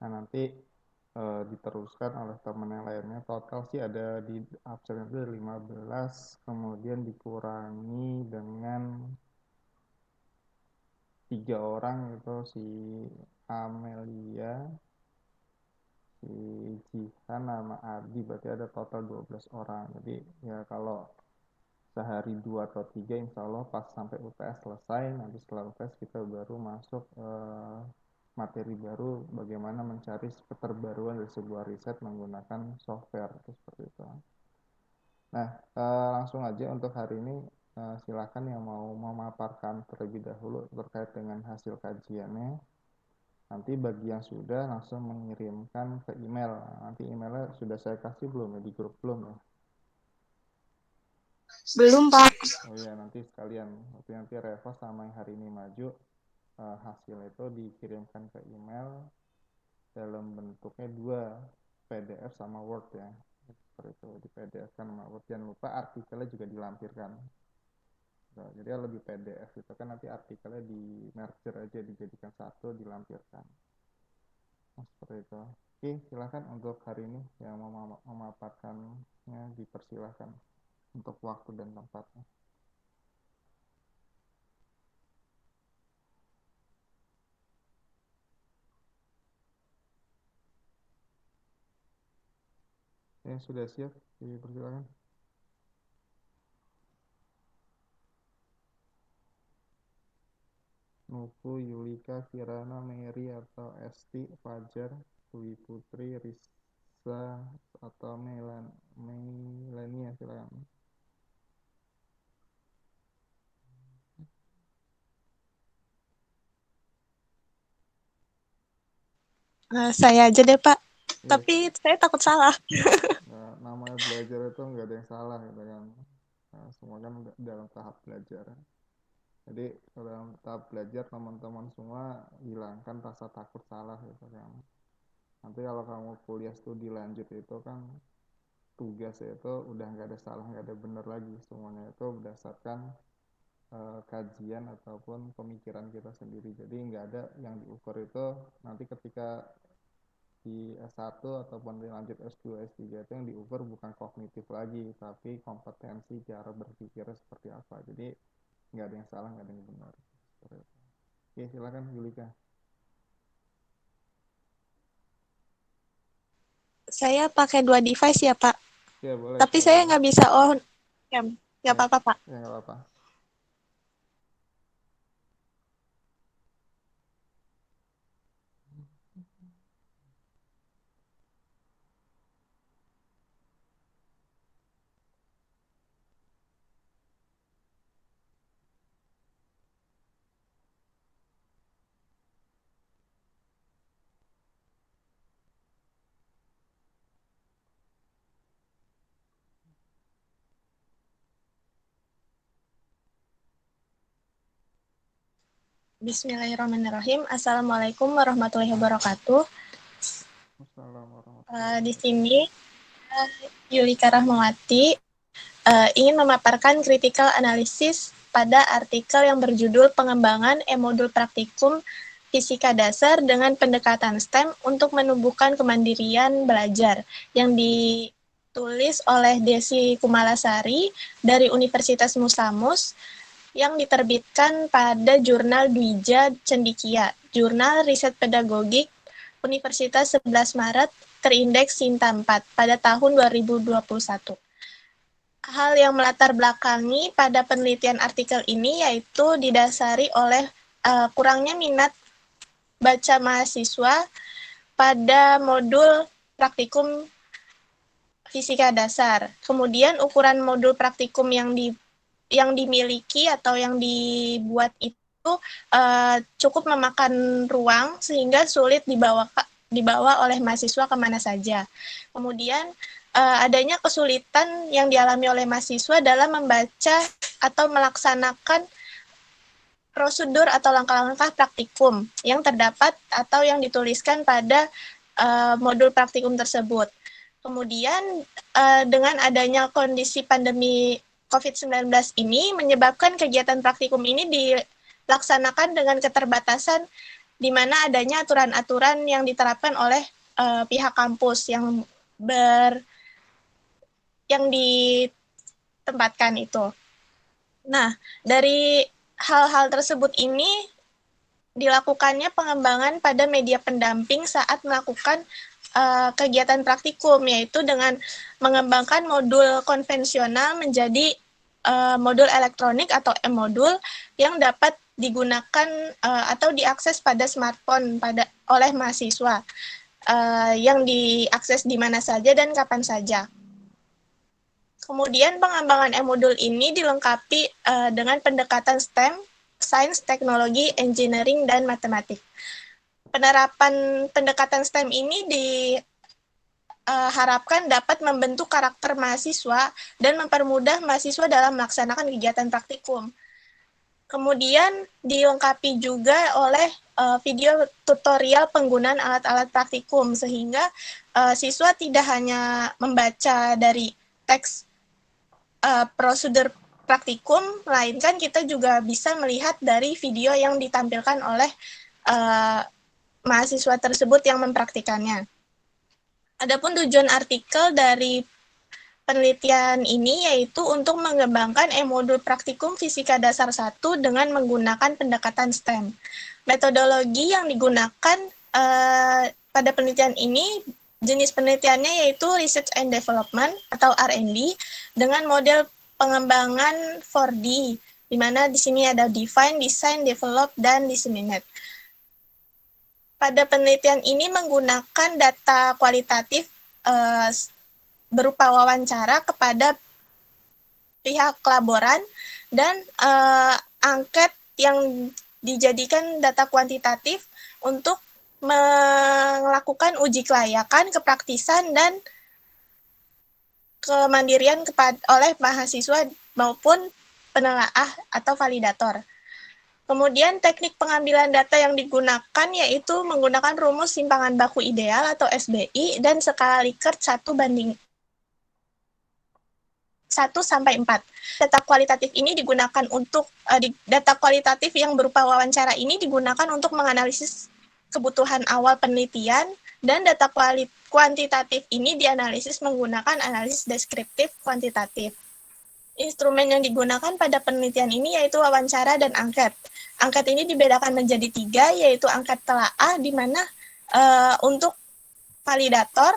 Nah, nanti diteruskan oleh teman yang lainnya. Total sih ada di absen itu 15, kemudian dikurangi dengan 3 orang, itu si Amelia, si Jihan sama Adi, berarti ada total 12 orang. Jadi ya kalau sehari 2 atau 3 insya Allah pas sampai UTS selesai, nanti setelah UTS kita baru masuk materi baru bagaimana mencari keterbaruan dari sebuah riset menggunakan software, itu seperti itu. Nah, langsung aja untuk hari ini silakan yang mau memaparkan terlebih dahulu terkait dengan hasil kajiannya. Nanti bagi yang sudah langsung mengirimkan ke email. Nanti emailnya sudah saya kasih belum ya di grup, belum ya? Belum, Pak. Oh iya, nanti sekalian. Nanti Revo sama yang hari ini maju, hasil itu dikirimkan ke email dalam bentuknya 2, PDF sama Word ya. Seperti itu, di PDF kan sama Word. Jangan lupa artikelnya juga dilampirkan. Nah, jadi lebih PDF itu kan nanti artikelnya di merger aja, dijadikan satu, dilampirkan. Nah, seperti itu. Oke, silakan untuk hari ini yang mau memaparkannya dipersilahkan untuk waktu dan tempatnya. Yang sudah siap, dipersilakan. Nupu, Yulika, Kirana, Mary atau Esti, Fajar, Dwi Putri, Risa atau Melania, silakan. Saya aja deh, Pak. Iya, Tapi saya takut salah. namanya belajar itu nggak ada yang salah gitu kan. Nah, semua kan dalam tahap belajar. Jadi dalam tahap belajar teman-teman semua hilangkan rasa takut salah gitu kan. Nanti kalau kamu kuliah studi lanjut itu kan tugasnya itu udah nggak ada salah, nggak ada benar lagi. Semuanya itu berdasarkan kajian ataupun pemikiran kita sendiri. Jadi nggak ada yang diukur itu nanti ketika di S1 ataupun lanjut S2, S3 itu yang diukur bukan kognitif lagi, tapi kompetensi cara berpikirnya seperti apa. Jadi nggak ada yang salah, nggak ada yang benar. Oke, silakan Yulika. Saya pakai 2 device ya, Pak. Ya boleh Tapi saya sekali. nggak bisa on cam. Nggak Ya, apa-apa, Pak. ya nggak apa-apa. Bismillahirrahmanirrahim. Assalamualaikum warahmatullahi wabarakatuh. Wassalamualaikum Di warahmatullahi sini Yulika Rahmawati ingin memaparkan critical analysis pada artikel yang berjudul Pengembangan e-modul praktikum fisika dasar dengan pendekatan STEM untuk menumbuhkan kemandirian belajar yang ditulis oleh Desi Kumalasari dari Universitas Musamus yang diterbitkan pada Jurnal Dwija Cendikia, Jurnal Riset Pedagogik Universitas 11 Maret, terindeks Sinta 4 pada tahun 2021. Hal yang melatar belakangi pada penelitian artikel ini yaitu didasari oleh kurangnya minat baca mahasiswa pada modul praktikum fisika dasar. Kemudian ukuran modul praktikum yang dimiliki atau yang dibuat itu cukup memakan ruang sehingga sulit dibawa oleh mahasiswa kemana saja. Kemudian adanya kesulitan yang dialami oleh mahasiswa dalam membaca atau melaksanakan prosedur atau langkah-langkah praktikum yang terdapat atau yang dituliskan pada modul praktikum tersebut. Kemudian dengan adanya kondisi pandemi COVID-19 ini menyebabkan kegiatan praktikum ini dilaksanakan dengan keterbatasan di mana adanya aturan-aturan yang diterapkan oleh pihak kampus yang ditempatkan itu. Nah, dari hal-hal tersebut ini dilakukannya pengembangan pada media pendamping saat melakukan kegiatan praktikum, yaitu dengan mengembangkan modul konvensional menjadi modul elektronik atau e-modul yang dapat digunakan atau diakses pada smartphone oleh mahasiswa, yang diakses di mana saja dan kapan saja. Kemudian pengembangan e-modul ini dilengkapi dengan pendekatan STEM, Sains, Teknologi, Engineering, dan Matematik. Penerapan pendekatan STEM ini diharapkan dapat membentuk karakter mahasiswa dan mempermudah mahasiswa dalam melaksanakan kegiatan praktikum. Kemudian dilengkapi juga oleh video tutorial penggunaan alat-alat praktikum, sehingga siswa tidak hanya membaca dari teks prosedur praktikum, melainkan kita juga bisa melihat dari video yang ditampilkan oleh mahasiswa tersebut yang mempraktikannya. Adapun tujuan artikel dari penelitian ini yaitu untuk mengembangkan e-modul praktikum Fisika Dasar 1 dengan menggunakan pendekatan STEM. Metodologi yang digunakan pada penelitian ini, jenis penelitiannya yaitu Research and Development atau R&D dengan model pengembangan 4D, di mana di sini ada define, design, develop, dan disseminate. Pada penelitian ini menggunakan data kualitatif berupa wawancara kepada pihak laboran dan angket yang dijadikan data kuantitatif untuk melakukan uji kelayakan, kepraktisan, dan kemandirian oleh mahasiswa maupun penelaah atau validator. Kemudian teknik pengambilan data yang digunakan yaitu menggunakan rumus simpangan baku ideal atau SBI dan skala Likert 1:4. Data kualitatif ini digunakan untuk data kualitatif yang berupa wawancara ini digunakan untuk menganalisis kebutuhan awal penelitian, dan data kuantitatif ini dianalisis menggunakan analisis deskriptif kuantitatif. Instrumen yang digunakan pada penelitian ini yaitu wawancara dan angket. Angket ini dibedakan menjadi 3, yaitu angket telaah, di mana untuk validator,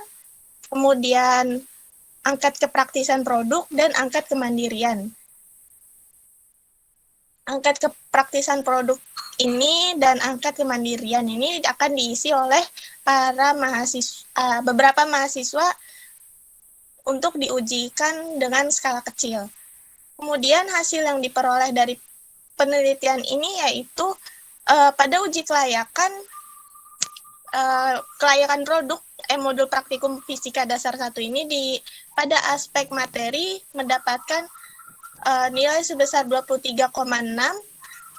kemudian angket kepraktisan produk, dan angket kemandirian. Angket kepraktisan produk ini dan angket kemandirian ini akan diisi oleh beberapa mahasiswa untuk diujikan dengan skala kecil. Kemudian hasil yang diperoleh dari penelitian ini yaitu pada uji kelayakan produk modul praktikum Fisika Dasar 1 ini pada aspek materi mendapatkan nilai sebesar 23,6,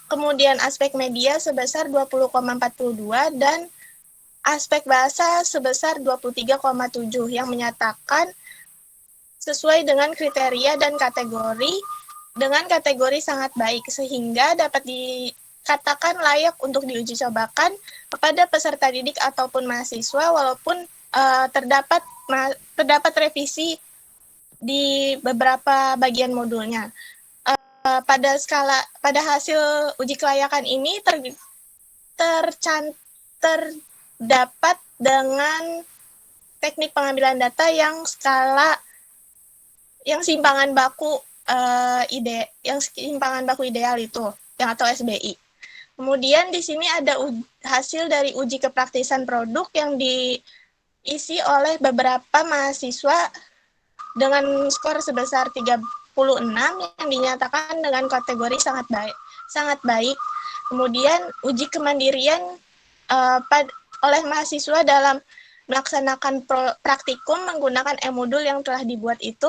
kemudian aspek media sebesar 20,42, dan aspek bahasa sebesar 23,7 yang menyatakan sesuai dengan kriteria dan kategori, dengan kategori sangat baik, sehingga dapat dikatakan layak untuk diuji cobakan kepada peserta didik ataupun mahasiswa, walaupun terdapat revisi di beberapa bagian modulnya. Pada hasil uji kelayakan ini terdapat dengan teknik pengambilan data yang simpangan baku ideal itu, yang atau SBI. Kemudian di sini ada hasil dari uji kepraktisan produk yang diisi oleh beberapa mahasiswa dengan skor sebesar 36 yang dinyatakan dengan kategori sangat baik. Kemudian uji kemandirian oleh mahasiswa dalam melaksanakan praktikum menggunakan e-modul yang telah dibuat itu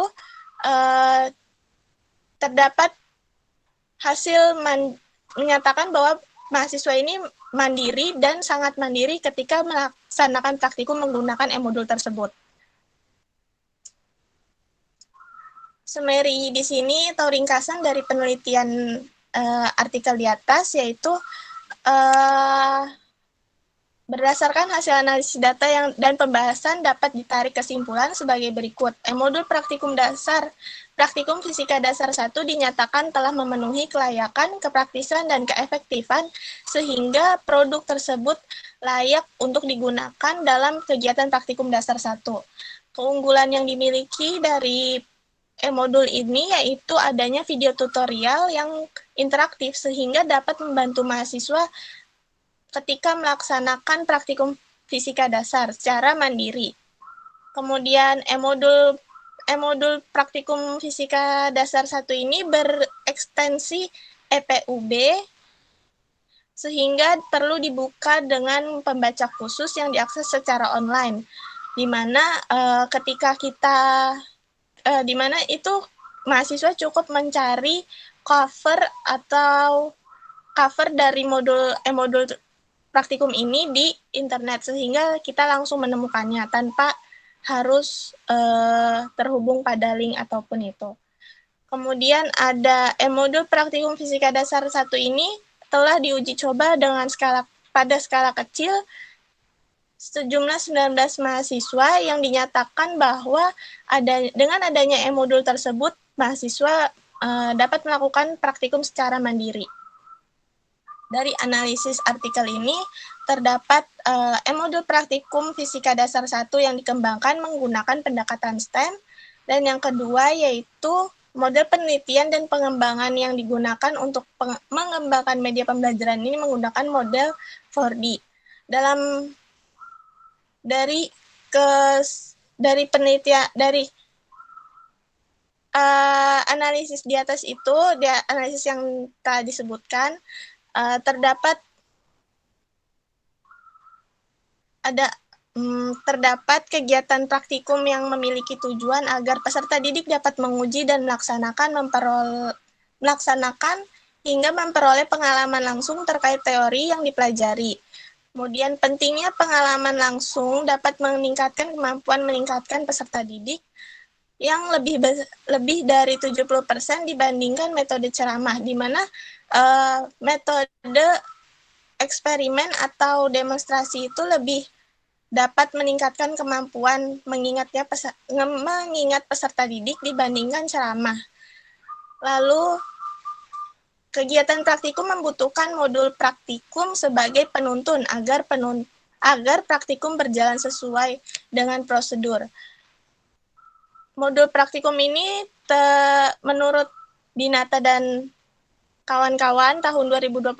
terdapat hasil menyatakan bahwa mahasiswa ini mandiri dan sangat mandiri ketika melaksanakan praktikum menggunakan e-modul tersebut. Summary di sini atau ringkasan dari penelitian artikel di atas yaitu Berdasarkan hasil analisis data dan pembahasan dapat ditarik kesimpulan sebagai berikut. Modul praktikum fisika dasar 1 dinyatakan telah memenuhi kelayakan, kepraktisan, dan keefektifan sehingga produk tersebut layak untuk digunakan dalam kegiatan praktikum dasar 1. Keunggulan yang dimiliki dari modul ini yaitu adanya video tutorial yang interaktif sehingga dapat membantu mahasiswa ketika melaksanakan praktikum fisika dasar secara mandiri. Kemudian modul praktikum fisika dasar 1 ini berekstensi EPUB sehingga perlu dibuka dengan pembaca khusus yang diakses secara online, di mana di mana itu mahasiswa cukup mencari cover dari modul praktikum ini di internet sehingga kita langsung menemukannya tanpa harus terhubung pada link ataupun itu. Kemudian ada modul praktikum fisika dasar 1 ini telah diuji coba pada skala kecil sejumlah 19 mahasiswa yang dinyatakan bahwa dengan adanya modul tersebut mahasiswa dapat melakukan praktikum secara mandiri. Dari analisis artikel ini, terdapat modul praktikum fisika dasar 1 yang dikembangkan menggunakan pendekatan STEM, dan yang kedua yaitu model penelitian dan pengembangan yang digunakan untuk mengembangkan media pembelajaran ini menggunakan model 4D. Analisis di atas itu, analisis yang telah disebutkan, terdapat kegiatan praktikum yang memiliki tujuan agar peserta didik dapat menguji dan melaksanakan hingga memperoleh pengalaman langsung terkait teori yang dipelajari. Kemudian pentingnya pengalaman langsung dapat meningkatkan kemampuan meningkatkan peserta didik yang lebih dari 70% dibandingkan metode ceramah, di mana metode eksperimen atau demonstrasi itu lebih dapat meningkatkan kemampuan mengingat peserta didik dibandingkan ceramah. Lalu, kegiatan praktikum membutuhkan modul praktikum sebagai penuntun agar praktikum berjalan sesuai dengan prosedur. Modul praktikum ini menurut Dinata dan kawan-kawan tahun 2021,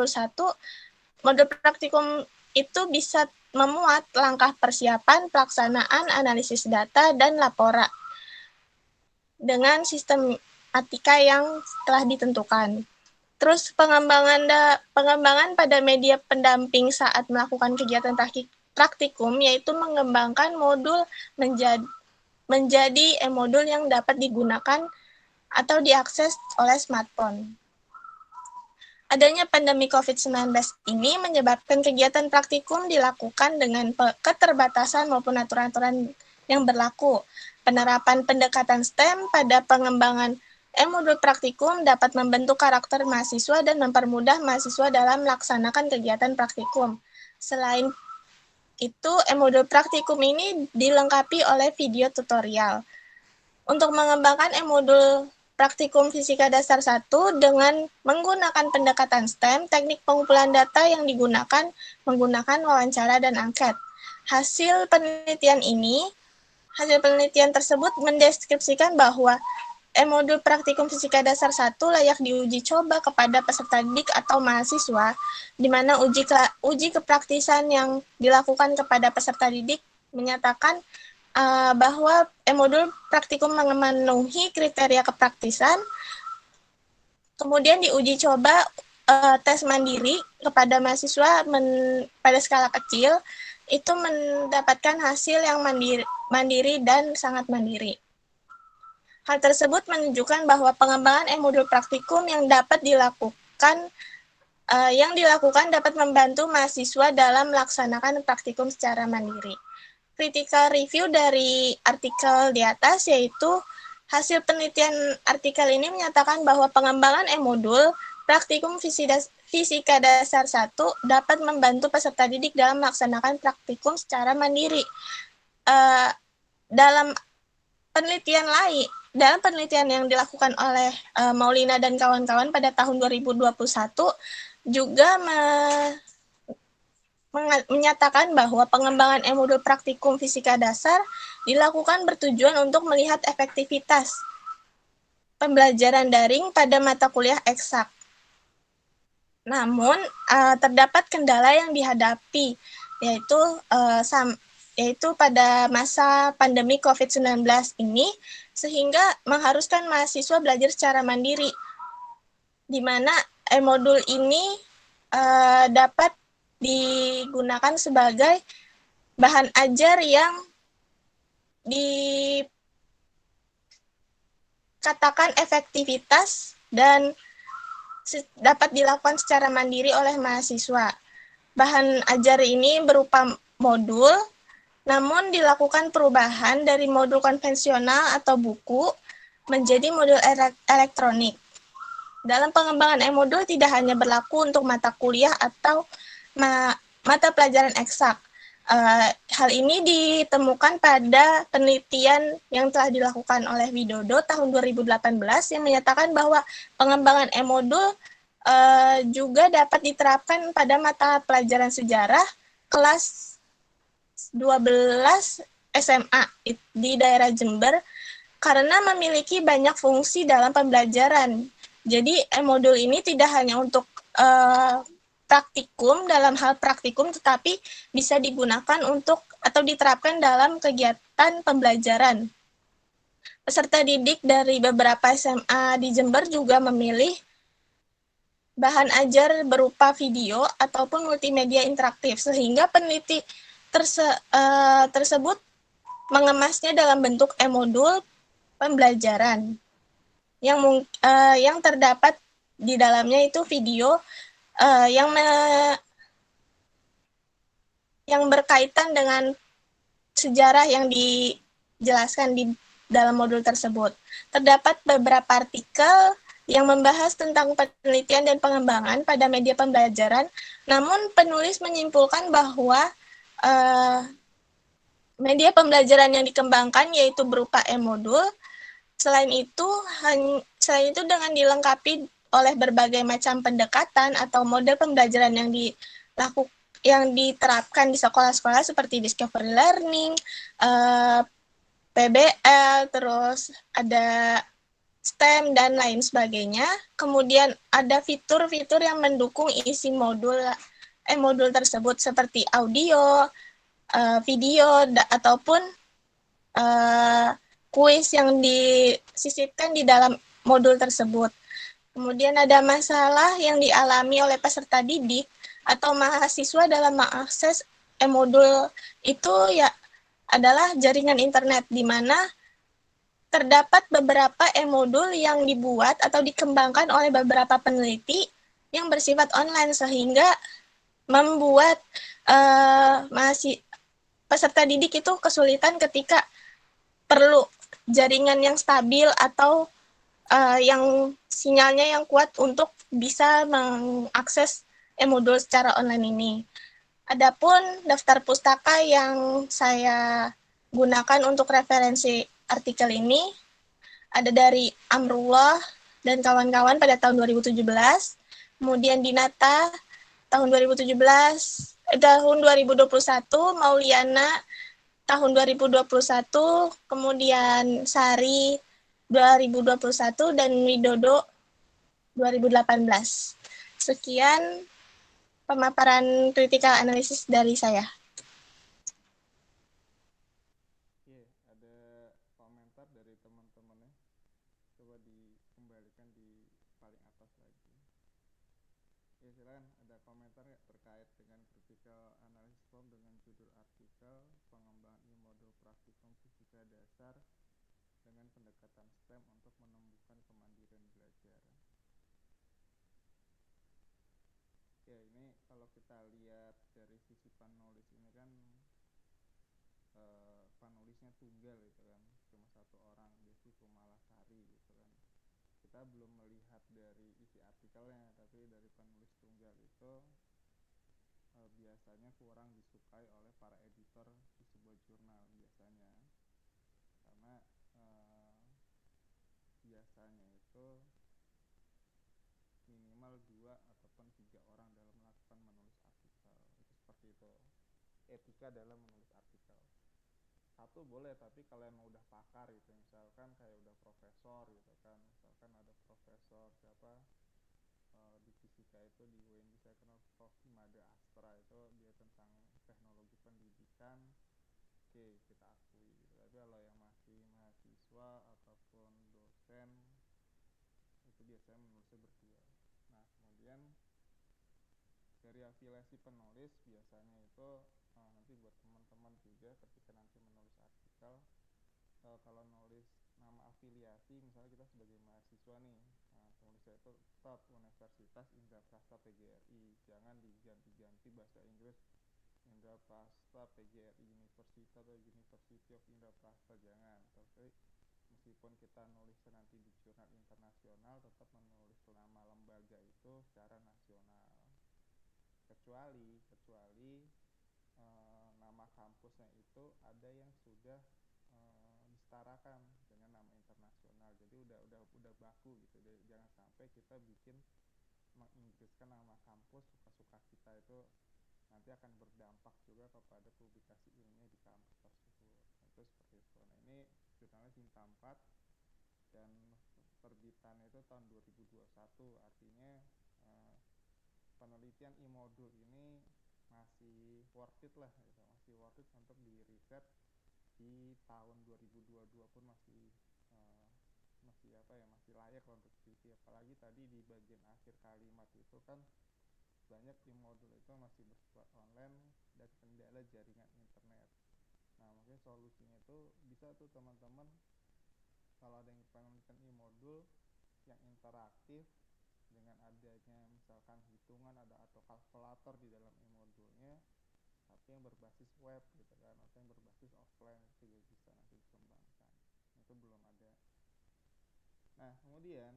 modul praktikum itu bisa memuat langkah persiapan, pelaksanaan, analisis data, dan laporan dengan sistematika yang telah ditentukan. Terus pengembangan pada media pendamping saat melakukan kegiatan praktikum yaitu mengembangkan modul menjadi modul yang dapat digunakan atau diakses oleh smartphone. Adanya pandemi COVID-19 ini menyebabkan kegiatan praktikum dilakukan dengan keterbatasan maupun aturan-aturan yang berlaku. Penerapan pendekatan STEM pada pengembangan modul praktikum dapat membentuk karakter mahasiswa dan mempermudah mahasiswa dalam melaksanakan kegiatan praktikum. Selain itu, modul praktikum ini dilengkapi oleh video tutorial. Untuk mengembangkan modul praktikum fisika dasar 1 dengan menggunakan pendekatan STEM, teknik pengumpulan data yang digunakan menggunakan wawancara dan angket. Hasil penelitian tersebut mendeskripsikan bahwa modul praktikum fisika dasar 1 layak diuji coba kepada peserta didik atau mahasiswa, di mana uji kepraktisan yang dilakukan kepada peserta didik menyatakan bahwa modul praktikum memenuhi kriteria kepraktisan. Kemudian diuji coba tes mandiri kepada mahasiswa pada skala kecil, itu mendapatkan hasil yang mandiri dan sangat mandiri. Hal tersebut menunjukkan bahwa pengembangan modul praktikum yang dilakukan dapat membantu mahasiswa dalam melaksanakan praktikum secara mandiri. Critical review dari artikel di atas yaitu hasil penelitian artikel ini menyatakan bahwa pengembangan modul praktikum Fisika Dasar 1 dapat membantu peserta didik dalam melaksanakan praktikum secara mandiri. Dalam penelitian yang dilakukan oleh Maulina dan kawan-kawan pada tahun 2021 juga menyatakan bahwa pengembangan modul praktikum fisika dasar dilakukan bertujuan untuk melihat efektivitas pembelajaran daring pada mata kuliah eksak. Namun, terdapat kendala yang dihadapi, yaitu pada masa pandemi COVID-19 ini, sehingga mengharuskan mahasiswa belajar secara mandiri, di mana modul ini dapat digunakan sebagai bahan ajar yang dikatakan efektivitas dan dapat dilakukan secara mandiri oleh mahasiswa. Bahan ajar ini berupa modul, namun dilakukan perubahan dari modul konvensional atau buku menjadi modul elektronik. Dalam pengembangan modul tidak hanya berlaku untuk mata kuliah atau mata pelajaran eksak. Hal ini ditemukan pada penelitian yang telah dilakukan oleh Widodo tahun 2018 yang menyatakan bahwa pengembangan modul juga dapat diterapkan pada mata pelajaran sejarah kelas 12 SMA di daerah Jember karena memiliki banyak fungsi dalam pembelajaran. Jadi modul ini tidak hanya untuk praktikum, dalam hal praktikum, tetapi bisa digunakan untuk atau diterapkan dalam kegiatan pembelajaran. Peserta didik dari beberapa SMA di Jember juga memilih bahan ajar berupa video ataupun multimedia interaktif, sehingga peneliti tersebut mengemasnya dalam bentuk modul pembelajaran yang terdapat di dalamnya itu video yang berkaitan dengan sejarah yang dijelaskan di dalam modul tersebut. Terdapat beberapa artikel yang membahas tentang penelitian dan pengembangan pada media pembelajaran, namun penulis menyimpulkan bahwa media pembelajaran yang dikembangkan yaitu berupa modul. Selain itu dengan dilengkapi oleh berbagai macam pendekatan atau model pembelajaran yang diterapkan di sekolah-sekolah seperti discovery learning, PBL, terus ada STEM dan lain sebagainya. Kemudian ada fitur-fitur yang mendukung isi modul tersebut seperti audio, video ataupun kuis yang disisipkan di dalam modul tersebut. Kemudian ada masalah yang dialami oleh peserta didik atau mahasiswa dalam mengakses modul itu adalah jaringan internet, di mana terdapat beberapa modul yang dibuat atau dikembangkan oleh beberapa peneliti yang bersifat online, sehingga membuat peserta didik itu kesulitan ketika perlu jaringan yang stabil atau yang sinyalnya yang kuat untuk bisa mengakses modul secara online ini. Adapun daftar pustaka yang saya gunakan untuk referensi artikel ini ada dari Amrullah dan kawan-kawan pada tahun 2017, kemudian Dinata tahun 2021, Mauliana tahun 2021, kemudian Sari 2021, dan Widodo 2018. Sekian pemaparan critical analysis dari saya. Oke, ada komentar dari teman-temannya. Coba dikembalikan di paling atas lagi. Ya, silakan, ada komentar ya terkait dengan critical analysis form dengan judul artikel pengembangan modul praktikum fisika dasar dengan pendekatan STEM untuk menumbuhkan kemandirian belajar. Ya, ini kalau kita lihat dari sisi penulis ini kan penulisnya tunggal gitu kan, cuma satu orang, yaitu Kumalasari gitu kan. kita belum melihat dari isi artikelnya, tapi dari penulis tunggal itu biasanya kurang disukai oleh para editor di sebuah jurnal biasanya, karena biasanya itu minimal 2 ataupun 3 orang dalam melakukan menulis artikel, itu seperti itu etika dalam menulis artikel. Satu boleh, tapi kalau emang udah pakar gitu, misalkan kayak udah profesor gitu kan, misalkan ada profesor siapa di fisika itu di UNJ saya kenal Prof. Imade Astra, itu dia tentang teknologi pendidikan, oke kita akui gitu. Tapi kalau yang masih mahasiswa ataupun dosen itu biasanya menulisnya berdua. Nah kemudian dari afiliasi penulis biasanya itu nanti buat teman-teman juga ketika nanti menulis artikel, kalau nulis nama afiliasi misalnya kita sebagai mahasiswa nih, tulisnya itu tetap Universitas Indraprasta PGRI, jangan diganti-ganti bahasa Inggris Indraprasta PGRI University atau University of Indraprasta, jangan. Tapi meskipun kita nulisnya nanti di jurnal internasional, tetap menulis nama lembaga itu secara nasional, kecuali nama kampusnya itu ada yang sudah disetarakan dengan nama internasional, jadi udah baku gitu. Jadi jangan sampai kita bikin menginggriskan nama kampus suka-suka kita, itu nanti akan berdampak juga kepada publikasi ilmiah di kampus tersebut. Itu seperti itu. Nah ini jurnalnya Cinta 4 dan terbitannya itu tahun 2021, artinya penelitian e-modul ini masih worth it lah gitu. Masih worth it untuk di riset di tahun 2022 pun masih masih layak untuk teliti. Apalagi tadi di bagian akhir kalimat itu kan banyak e-modul itu masih bersifat online dan kendala jaringan internet. Nah makanya solusinya itu bisa tuh teman-teman, kalau ada yang penelitian e-modul yang interaktif dengan adanya misalkan hitungan ada atau kalkulator di dalam e-modulnya, tapi yang berbasis web gitu kan, atau yang berbasis offline, itu juga bisa nanti dikembangkan. Itu belum ada. Nah kemudian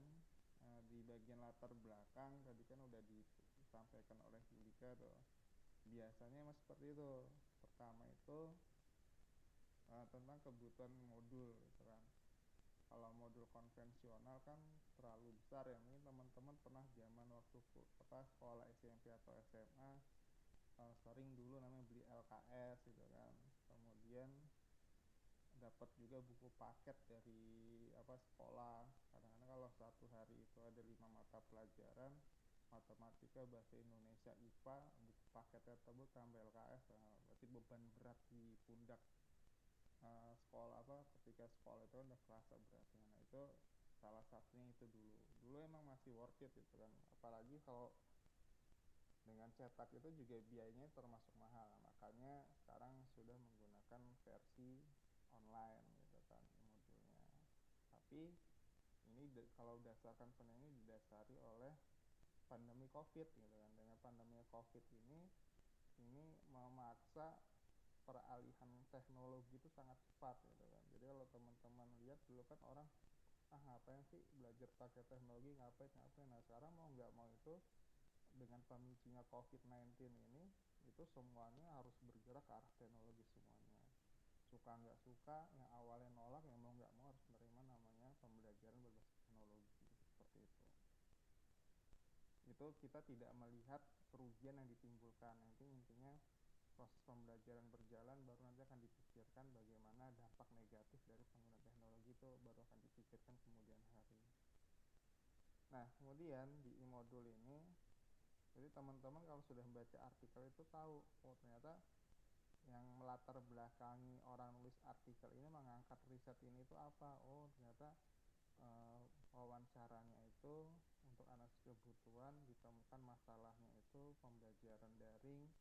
di bagian latar belakang tadi kan udah disampaikan oleh Julika tuh, biasanya mas seperti itu. Pertama itu tentang kebutuhan modul gitu kan. Kalau modul konvensional kan terlalu besar ya, mungkin teman-teman pernah zaman waktu sekolah SMP atau SMA sering dulu namanya beli LKS gitu kan, kemudian dapat juga buku paket dari sekolah. Kadang-kadang kalau satu hari itu ada 5 mata pelajaran, matematika, bahasa Indonesia, IPA, buku paketnya tersebut tambah LKS, berarti beban berat di pundak sekolah ketika sekolah itu udah kerasa beratnya. Nah itu salah satunya itu dulu emang masih worth it gitu kan, apalagi kalau dengan cetak itu juga biayanya termasuk mahal. Makanya sekarang sudah menggunakan versi online gitu kan modulnya. Tapi ini kalau berdasarkan penelitian ini didasari oleh pandemi COVID gitu kan. Dengan pandemi COVID ini memaksa peralihan teknologi itu sangat cepat gitu kan. Jadi kalau teman-teman lihat dulu kan orang ngapain sih belajar pakai teknologi, ngapain. Nah sekarang mau nggak mau itu dengan pemicunya COVID-19 ini, itu semuanya harus bergerak ke arah teknologi semuanya. Suka nggak suka, yang awalnya nolak, yang mau nggak mau harus menerima namanya pembelajaran berbasis teknologi, seperti itu. Itu kita tidak melihat kerugian yang ditimbulkan. Nanti intinya proses pembelajaran berjalan, baru nanti akan dipikirkan bagaimana dampak negatif dari penggunaan teknologi, itu baru akan dipikirkan kemudian hari. Nah kemudian di e-modul ini, jadi teman-teman kalau sudah membaca artikel itu tahu, oh ternyata yang melatar belakangi orang nulis artikel ini mengangkat riset ini itu apa. Oh ternyata wawancaranya itu untuk analisis kebutuhan, ditemukan masalahnya itu pembelajaran daring,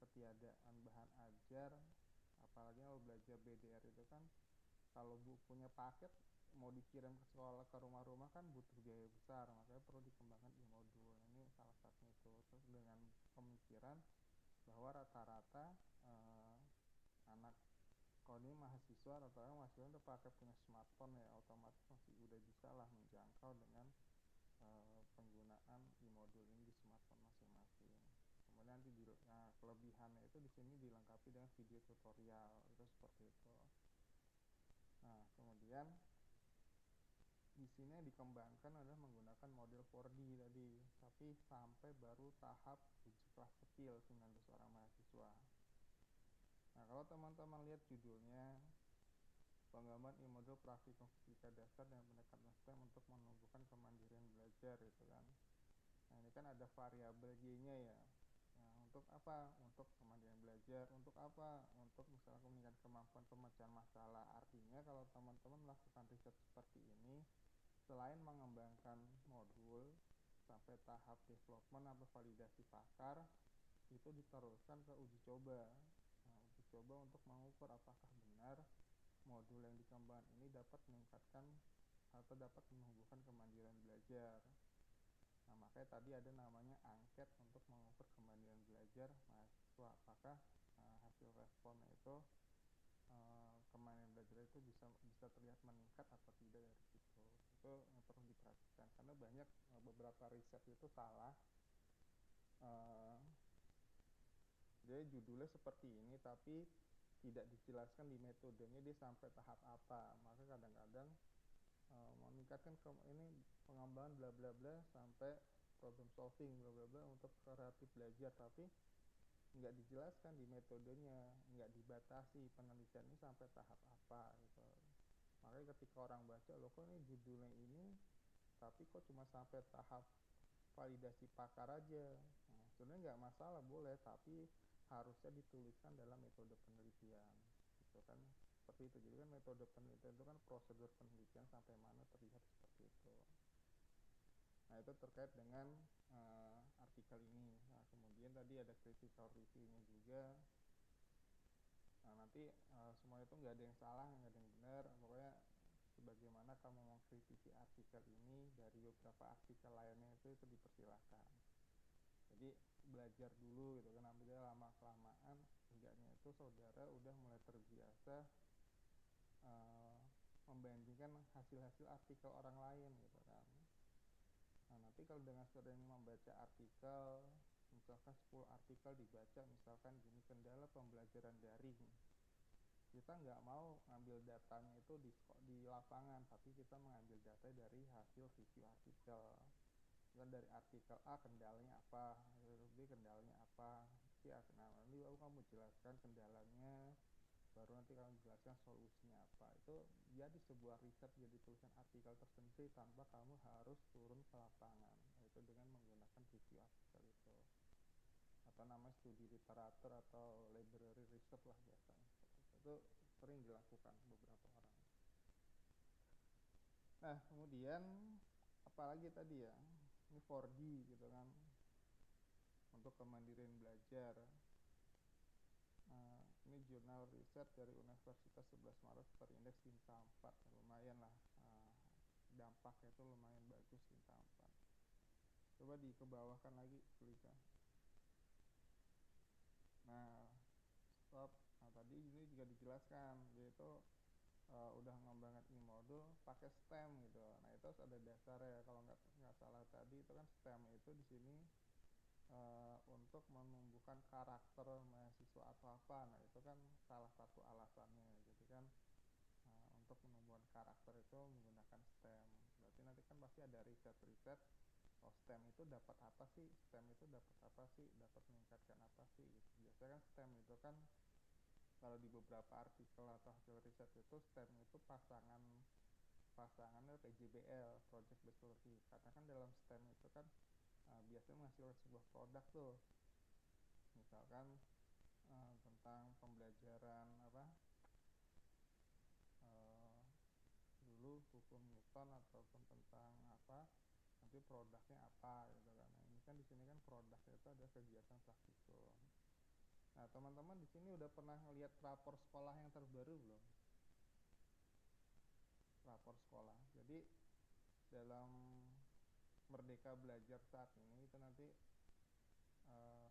ketiadaan bahan ajar. Apalagi kalau belajar BDR itu kan kalau bukunya paket mau dikirim ke sekolah ke rumah-rumah kan butuh biaya besar, makanya perlu dikembangkan e-modul. Ini salah satunya itu. Terus dengan pemikiran bahwa rata-rata anak kalau ini mahasiswa mahasiswa rata-rata mahasiswa udah pakai punya smartphone ya, otomatis masih udah bisa lah menjangkau dengan penggunaan e-modul ini di smartphone masing-masing. Kemudian nanti kelebihannya itu di sini dilengkapi dengan video tutorial itu seperti itu. Nah, kemudian di sini yang dikembangkan adalah menggunakan model 4D tadi, tapi sampai baru tahap uji kelas kecil 19 orang mahasiswa. Nah, kalau teman-teman lihat judulnya, pengembangan e-modul praktikum fisika dasar dan pendekatan STEM untuk menumbuhkan kemandirian belajar gitu kan. Nah, ini kan ada variabel Y-nya ya. Nah, untuk apa? Untuk kemandirian belajar. Untuk apa? Untuk misalnya meningkatkan kemampuan pemecahan masalah. Artinya kalau teman-teman melakukan riset seperti ini, selain mengembangkan modul sampai tahap development atau validasi pakar, itu diteruskan ke uji coba. Nah, uji coba untuk mengukur apakah benar modul yang dikembangkan ini dapat meningkatkan atau dapat menumbuhkan kemandirian belajar. Nah, makanya tadi ada namanya angket untuk mengukur kemandirian belajar mahasiswa. Apakah hasil responnya itu kemandirian belajar itu bisa terlihat meningkat atau tidak dari situ. Itu yang perlu diperhatikan karena banyak beberapa riset itu salah. Jadi judulnya seperti ini tapi tidak dijelaskan di metodenya dia sampai tahap apa. Maka kadang-kadang meningkatkan ini pengembangan bla bla bla sampai problem solving bla bla bla untuk kreatif belajar, tapi nggak dijelaskan di metodenya, nggak dibatasi penelitian ini sampai tahap apa gitu. Makanya ketika orang baca, loh kok ini judulnya ini tapi kok cuma sampai tahap validasi pakar aja. Nah, sebenarnya nggak masalah, boleh, tapi harusnya dituliskan dalam metode penelitian gitu kan, seperti itu. Jadi kan metode penelitian itu kan prosedur penelitian sampai mana terlihat seperti itu. Nah, itu terkait dengan artikel ini. Nah, kemudian tadi ada critical review-nya juga. Nah, nanti semua itu nggak ada yang salah, nggak ada yang benar. Pokoknya sebagaimana kamu mengkritisi artikel ini dari beberapa artikel lainnya itu dipersilahkan. Jadi belajar dulu gitu kan, ambil lama kelamaan enggaknya itu saudara udah mulai terbiasa membandingkan hasil-hasil artikel orang lain gitu kan. Nah, nanti kalau dengan sering membaca artikel, misalkan 10 artikel dibaca, misalkan gini, kendala pembelajaran daring, kita nggak mau ngambil datanya itu di lapangan, tapi kita mengambil data dari hasil review artikel. Kan dari artikel A kendalanya apa, artikel B kendalanya apa, nah nanti baru kamu jelaskan kendalanya, baru nanti kamu jelaskan solusinya apa. Itu jadi sebuah riset, jadi tulisan artikel tersendiri tanpa kamu harus turun ke lapangan, itu dengan menggunakan review artikel itu, atau namanya studi literatur atau library research lah biasanya. Itu sering dilakukan beberapa orang. Nah, kemudian apalagi tadi ya, ini 4D gitu kan, untuk kemandirian belajar. Ini jurnal riset dari Universitas 11 Maret berindeks Kinta 4, lumayan lah, dampaknya itu lumayan bagus Kinta 4. Coba dikebawahkan lagi tulisan. Nah, stop. Nah, tadi ini juga dijelaskan, yaitu udah ngembangin e-modul pakai STEM gitu. Nah, itu harus ada dasarnya. Kalau nggak salah tadi itu kan STEM itu di sini untuk menumbuhkan karakter mahasiswa atau apa. Nah, itu kan salah satu alasannya. Jadi kan untuk menumbuhkan karakter itu menggunakan STEM. Berarti nanti kan pasti ada riset-riset, oh STEM itu dapat apa sih, STEM itu dapat apa sih, dapat meningkatkan apa sih gitu. Biasanya kan STEM itu kan kalau di beberapa artikel atau hasil riset itu STEM itu pasangannya PJBL, Project Based Learning. Karena kan dalam STEM itu kan biasanya menghasilkan sebuah produk tuh, misalkan tentang pembelajaran apa dulu hukum Newton ataupun tentang apa, nanti produknya apa gitu kan. Nah, ini kan di sini kan produknya itu ada kegiatan praktikum. Nah, teman-teman di sini udah pernah ngelihat rapor sekolah yang terbaru belum? Rapor sekolah. Jadi dalam Merdeka Belajar saat ini itu nanti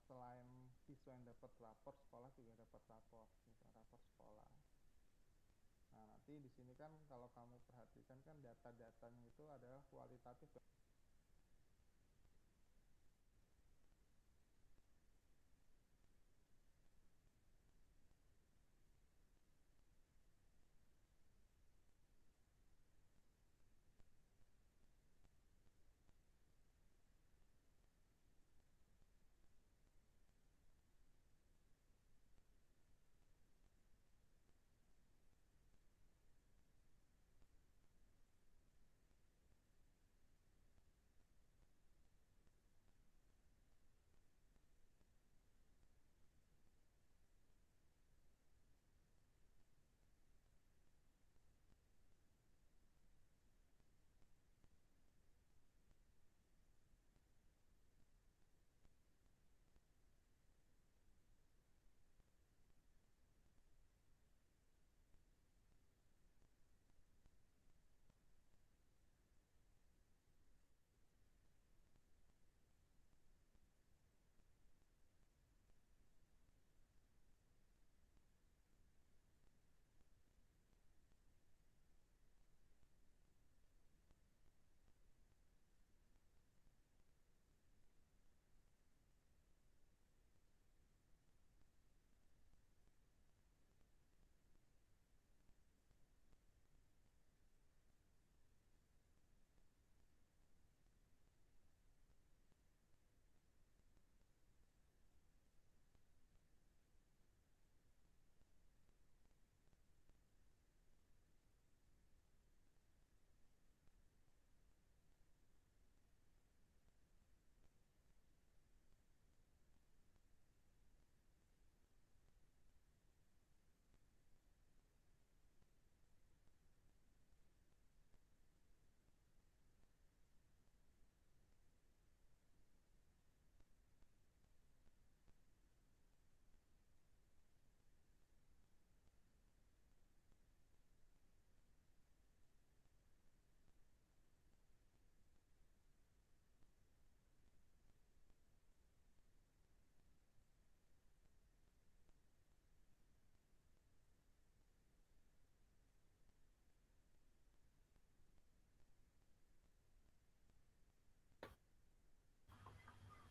selain siswa yang dapat rapor, sekolah juga dapat rapor, gitu, rapor sekolah. Berarti di sini kan kalau kamu perhatikan kan data-datanya itu adalah kualitatif.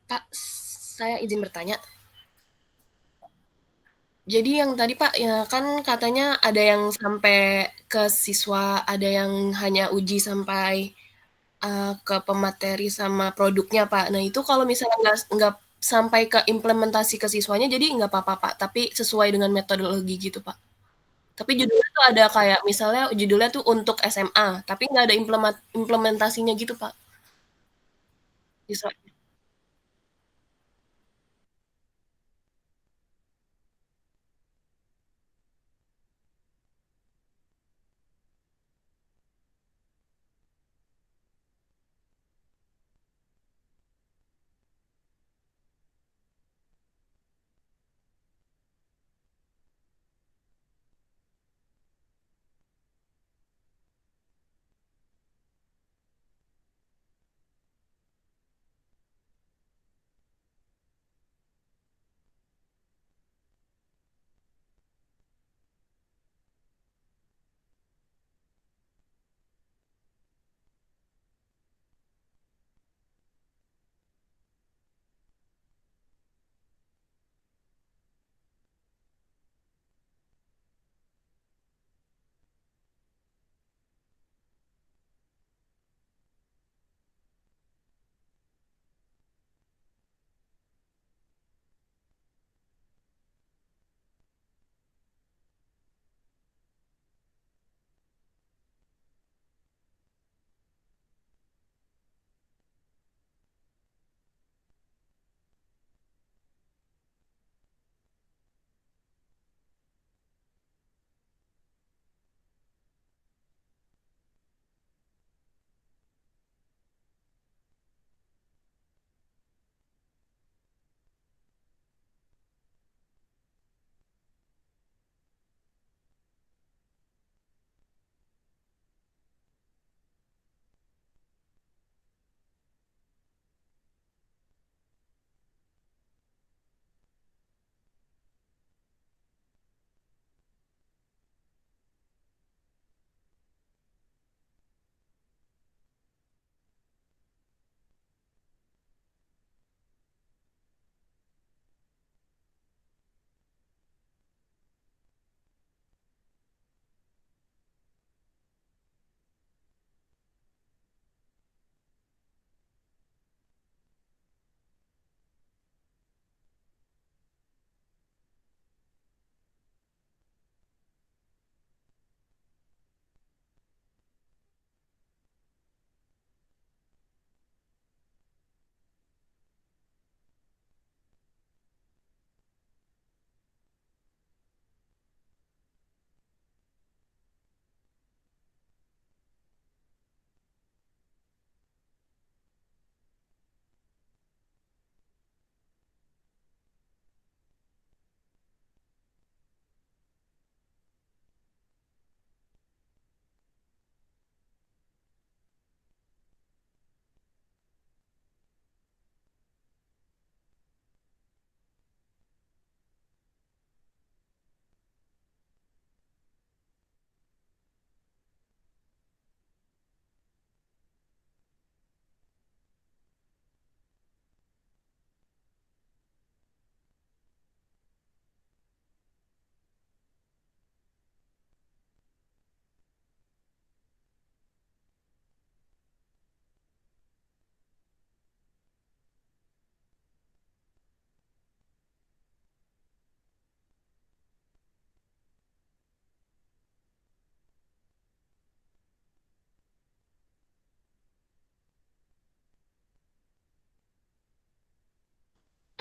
Pak, saya izin bertanya. Jadi yang tadi Pak, ya kan katanya ada yang sampai ke siswa, ada yang hanya uji sampai ke pemateri sama produknya Pak. Nah itu kalau misalnya nggak sampai ke implementasi ke siswanya, jadi nggak apa-apa Pak, tapi sesuai dengan metodologi gitu Pak. Tapi judulnya tuh ada kayak misalnya judulnya tuh untuk SMA, tapi nggak ada implementasinya gitu Pak. Bisa.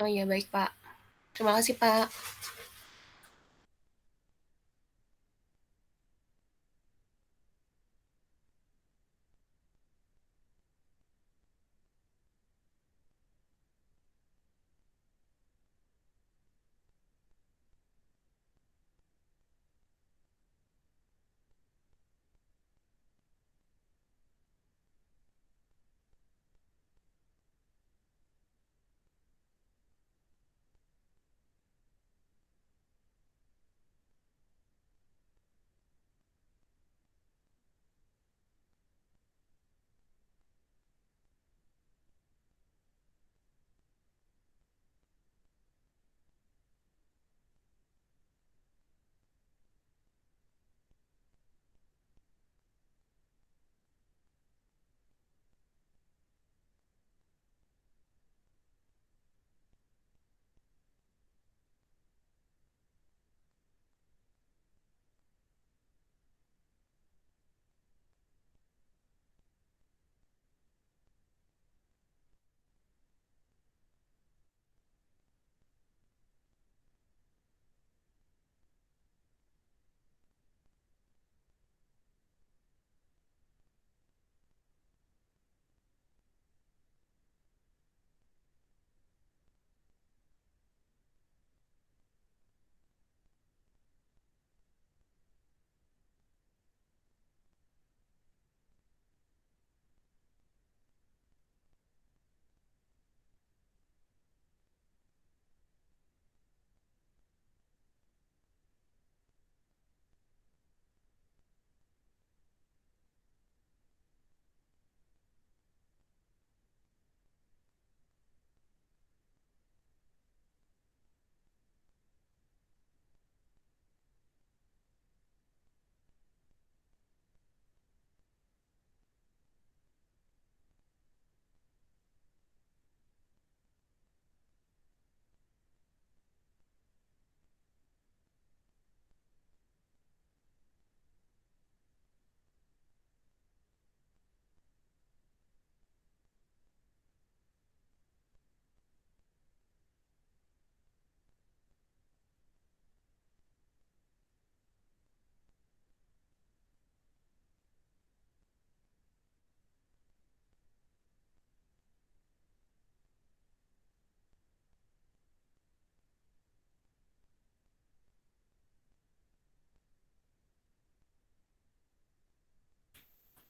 Oh iya, baik Pak. Terima kasih Pak.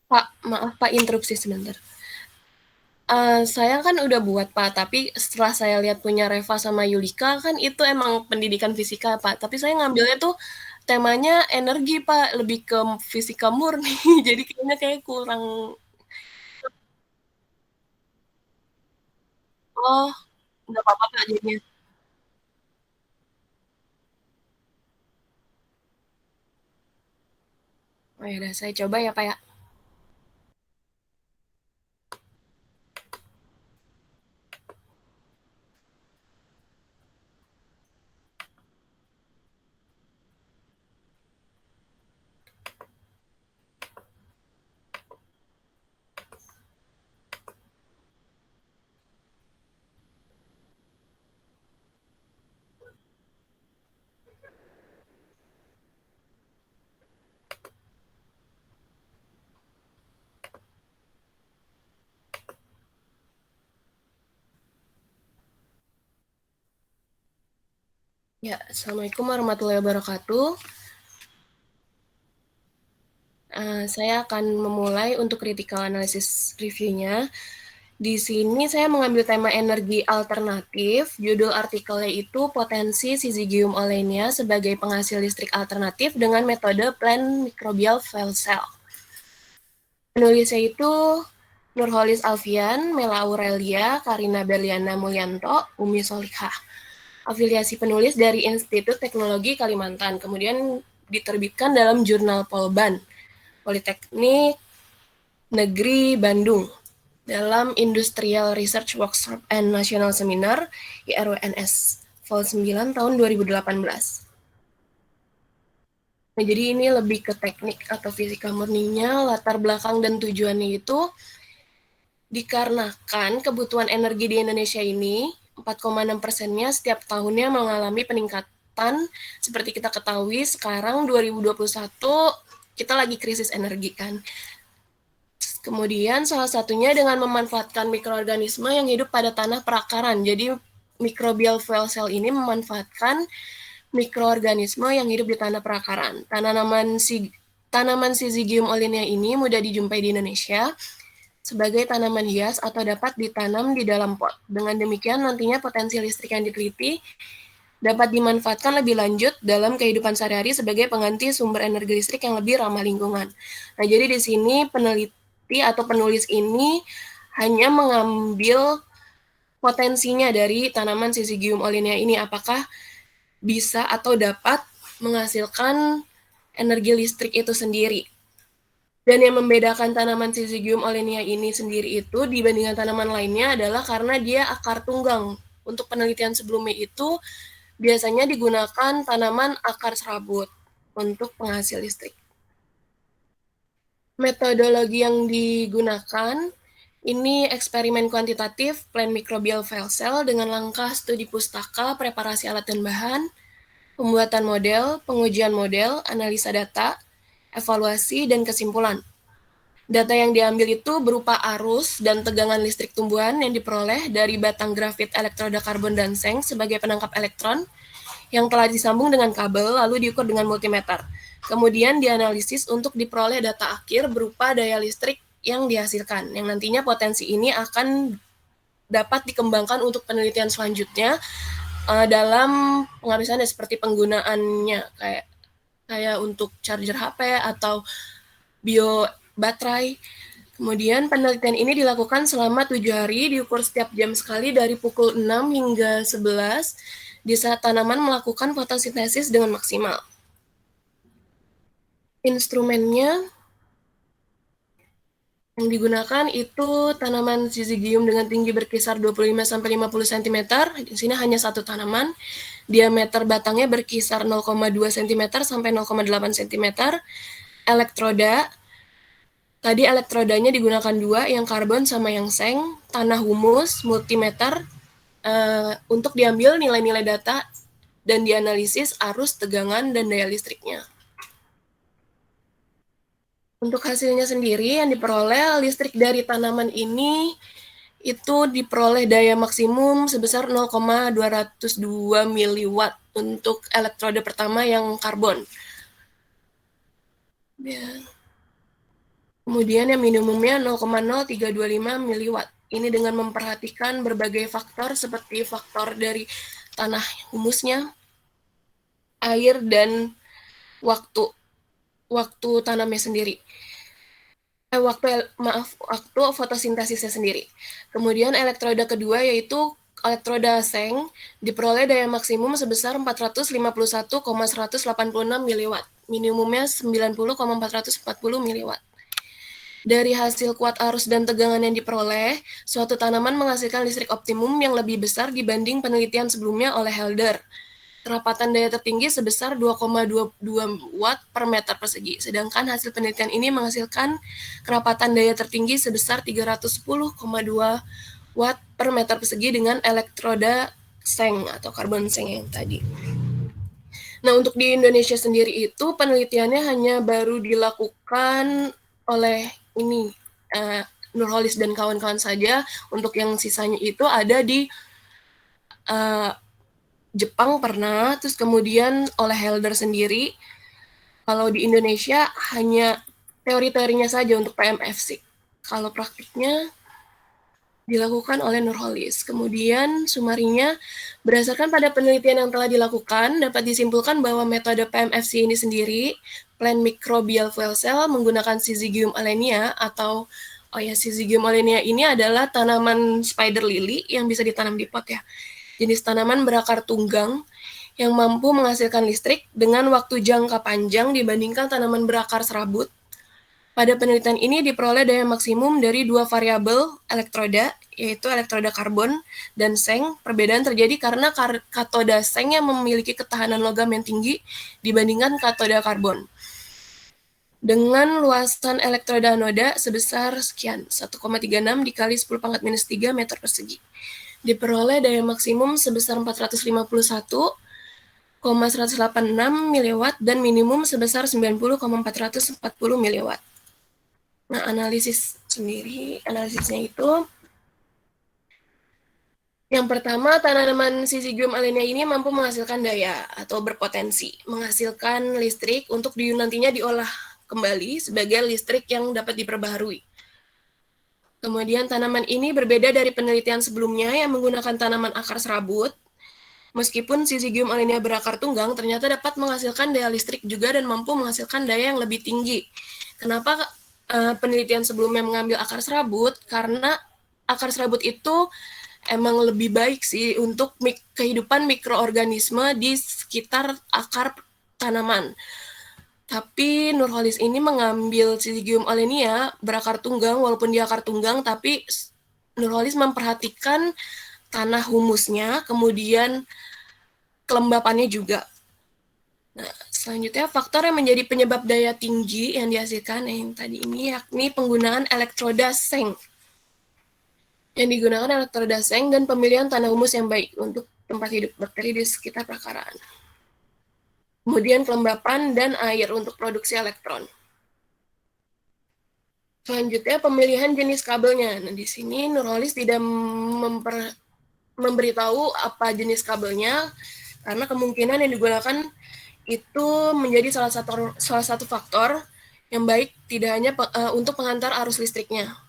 Pak, maaf Pak, interupsi sebentar. Saya kan udah buat Pak, tapi setelah saya lihat punya Reva sama Yulika kan itu emang pendidikan fisika Pak. Tapi saya ngambilnya tuh temanya energi Pak, lebih ke fisika murni. Jadi kayaknya kayak kurang. Oh, nggak apa-apa Pak jadinya. Oh ya udah, saya coba ya Pak ya. Ya, Assalamualaikum warahmatullahi wabarakatuh. Saya akan memulai untuk critical analysis review-nya. Di sini saya mengambil tema energi alternatif. Judul artikelnya itu Potensi Syzygium oolenia sebagai penghasil listrik alternatif dengan metode plant microbial fuel cell. Penulisnya itu Nurholis Alfian, Mela Aurelia, Karina Berliana Mulyanto, Umi Solikah. Afiliasi penulis dari Institut Teknologi Kalimantan. Kemudian diterbitkan dalam jurnal Polban, Politeknik Negeri Bandung, dalam Industrial Research Workshop and National Seminar IRWNS Vol 9 tahun 2018. Nah, jadi ini lebih ke teknik atau fisika murninya, latar belakang dan tujuannya itu dikarenakan kebutuhan energi di Indonesia ini 4,6%-nya setiap tahunnya mengalami peningkatan. Seperti kita ketahui sekarang 2021 kita lagi krisis energi kan. Kemudian salah satunya dengan memanfaatkan mikroorganisme yang hidup pada tanah perakaran. Jadi microbial fuel cell ini memanfaatkan mikroorganisme yang hidup di tanah perakaran. Tanaman Syzygium olenea ini mudah dijumpai di Indonesia sebagai tanaman hias atau dapat ditanam di dalam pot. Dengan demikian nantinya potensi listrik yang diteliti dapat dimanfaatkan lebih lanjut dalam kehidupan sehari-hari sebagai pengganti sumber energi listrik yang lebih ramah lingkungan. Nah, jadi di sini peneliti atau penulis ini hanya mengambil potensinya dari tanaman Syzygium olenea ini, apakah bisa atau dapat menghasilkan energi listrik itu sendiri. Dan yang membedakan tanaman Syzygium olenea ini sendiri itu dibandingkan tanaman lainnya adalah karena dia akar tunggang. Untuk penelitian sebelumnya itu biasanya digunakan tanaman akar serabut untuk penghasil listrik. Metodologi yang digunakan ini eksperimen kuantitatif plant microbial fuel cell dengan langkah studi pustaka, preparasi alat dan bahan, pembuatan model, pengujian model, analisa data, evaluasi, dan kesimpulan. Data yang diambil itu berupa arus dan tegangan listrik tumbuhan yang diperoleh dari batang grafit elektroda karbon dan seng sebagai penangkap elektron yang telah disambung dengan kabel lalu diukur dengan multimeter. Kemudian dianalisis untuk diperoleh data akhir berupa daya listrik yang dihasilkan, yang nantinya potensi ini akan dapat dikembangkan untuk penelitian selanjutnya dalam penghabisannya seperti penggunaannya kayak untuk charger HP atau bio baterai. Kemudian penelitian ini dilakukan selama 7 hari, diukur setiap jam sekali dari pukul 6 hingga 11 di saat tanaman melakukan fotosintesis dengan maksimal. Instrumennya yang digunakan itu tanaman Syzygium dengan tinggi berkisar 25-50 cm. Di sini hanya satu tanaman. Diameter batangnya berkisar 0,2 cm sampai 0,8 cm. Elektroda, tadi elektrodanya digunakan 2, yang karbon sama yang seng. Tanah humus, multimeter, untuk diambil nilai-nilai data dan dianalisis arus, tegangan, dan daya listriknya. Untuk hasilnya sendiri yang diperoleh listrik dari tanaman ini itu diperoleh daya maksimum sebesar 0,202 miliwatt untuk elektroda pertama yang karbon. Ya. Kemudian yang minimumnya 0,0325 miliwatt. Ini dengan memperhatikan berbagai faktor seperti faktor dari tanah humusnya, air, dan waktu tanamnya sendiri. Waktu fotosintesisnya sendiri. Kemudian elektroda kedua yaitu elektroda seng diperoleh daya maksimum sebesar 451,186 miliwatt. Minimumnya 90,440 miliwatt. Dari hasil kuat arus dan tegangan yang diperoleh, suatu tanaman menghasilkan listrik optimum yang lebih besar dibanding penelitian sebelumnya oleh Helder. Kerapatan daya tertinggi sebesar 2,22 watt per meter persegi, sedangkan hasil penelitian ini menghasilkan kerapatan daya tertinggi sebesar 310,2 watt per meter persegi dengan elektroda seng atau karbon seng yang tadi. Nah, untuk di Indonesia sendiri itu penelitiannya hanya baru dilakukan oleh Nurholis dan kawan-kawan saja. Untuk yang sisanya itu ada di Jepang pernah, terus kemudian oleh Helder sendiri. Kalau di Indonesia hanya teori-teorinya saja untuk PMFC. Kalau praktiknya dilakukan oleh Nurholis. Kemudian sumarinya, berdasarkan pada penelitian yang telah dilakukan, dapat disimpulkan bahwa metode PMFC ini sendiri, plant microbial fuel cell, menggunakan Syzygium olenea atau Syzygium olenea ini adalah tanaman spider lily yang bisa ditanam di pot ya. Jenis tanaman berakar tunggang yang mampu menghasilkan listrik dengan waktu jangka panjang dibandingkan tanaman berakar serabut. Pada penelitian ini diperoleh daya maksimum dari 2 variabel elektroda, yaitu elektroda karbon dan seng. Perbedaan terjadi karena katoda seng yang memiliki ketahanan logam yang tinggi dibandingkan katoda karbon. Dengan luasan elektroda anoda sebesar sekian, 1,36 dikali 10⁻³ meter persegi. diperoleh daya maksimum sebesar 451,186 miliwatt dan minimum sebesar 90,440 miliwatt. Nah, analisisnya itu yang pertama, tanaman Syzygium alenia ini mampu menghasilkan daya atau berpotensi menghasilkan listrik untuk nantinya diolah kembali sebagai listrik yang dapat diperbaharui. Kemudian tanaman ini berbeda dari penelitian sebelumnya yang menggunakan tanaman akar serabut. Meskipun Syzygium alenia berakar tunggang, ternyata dapat menghasilkan daya listrik juga dan mampu menghasilkan daya yang lebih tinggi. Kenapa penelitian sebelumnya mengambil akar serabut? Karena akar serabut itu emang lebih baik sih untuk kehidupan mikroorganisme di sekitar akar tanaman. Tapi Nurholis ini mengambil Syzygium alenia berakar tunggang, walaupun dia akar tunggang, tapi Nurholis memperhatikan tanah humusnya, kemudian kelembapannya juga. Nah, selanjutnya faktor yang menjadi penyebab daya tinggi yang dihasilkan yang tadi ini yakni penggunaan elektroda seng. Yang digunakan elektroda seng dan pemilihan tanah humus yang baik untuk tempat hidup bakteri di sekitar perkaraan. Kemudian kelembapan dan air untuk produksi elektron. Selanjutnya pemilihan jenis kabelnya. Nah, di sini Nurholis tidak memberitahu apa jenis kabelnya karena kemungkinan yang digunakan itu menjadi salah satu faktor yang baik tidak hanya untuk pengantar arus listriknya.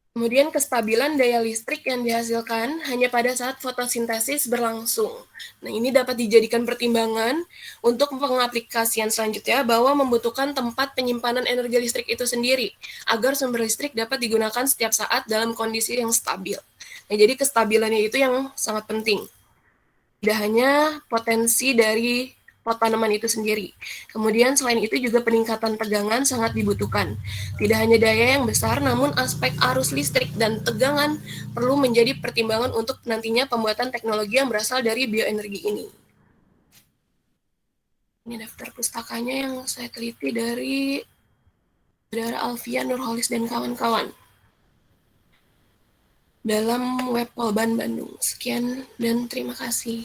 Kemudian kestabilan daya listrik yang dihasilkan hanya pada saat fotosintesis berlangsung. Nah, ini dapat dijadikan pertimbangan untuk pengaplikasian selanjutnya bahwa membutuhkan tempat penyimpanan energi listrik itu sendiri agar sumber listrik dapat digunakan setiap saat dalam kondisi yang stabil. Nah, jadi kestabilannya itu yang sangat penting. Tidak hanya potensi dari pot tanaman itu sendiri. Kemudian selain itu juga peningkatan tegangan sangat dibutuhkan. Tidak hanya daya yang besar, namun aspek arus listrik dan tegangan perlu menjadi pertimbangan untuk nantinya pembuatan teknologi yang berasal dari bioenergi ini. Ini daftar pustakanya yang saya teliti dari Saudara Alfian Nurholis dan kawan-kawan dalam web Polban Bandung. Sekian dan terima kasih.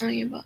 Oh iya, Pak.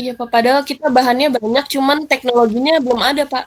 Iya, Pak, padahal kita bahannya banyak, cuman teknologinya belum ada, Pak.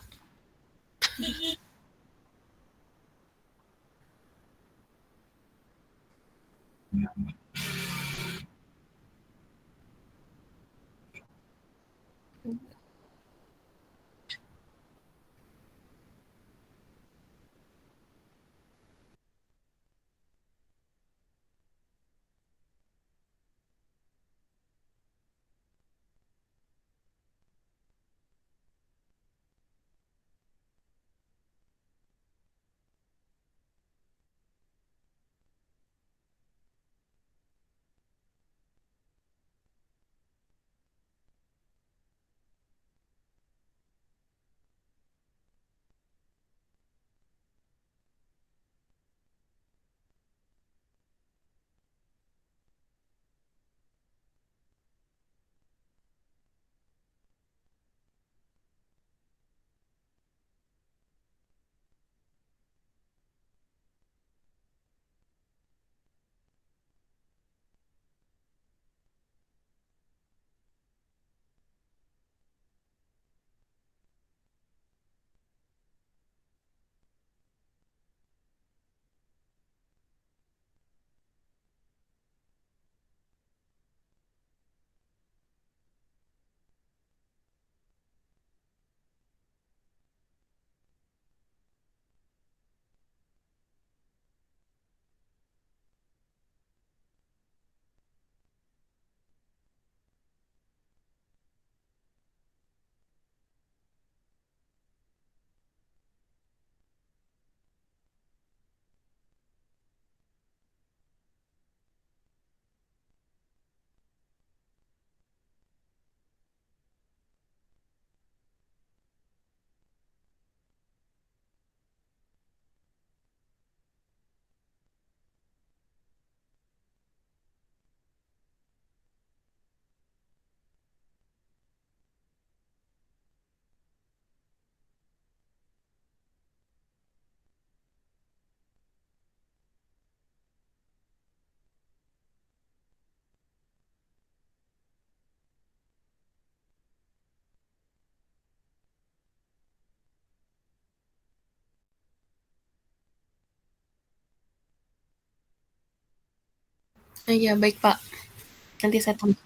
Iya, baik Pak. Nanti saya tambah.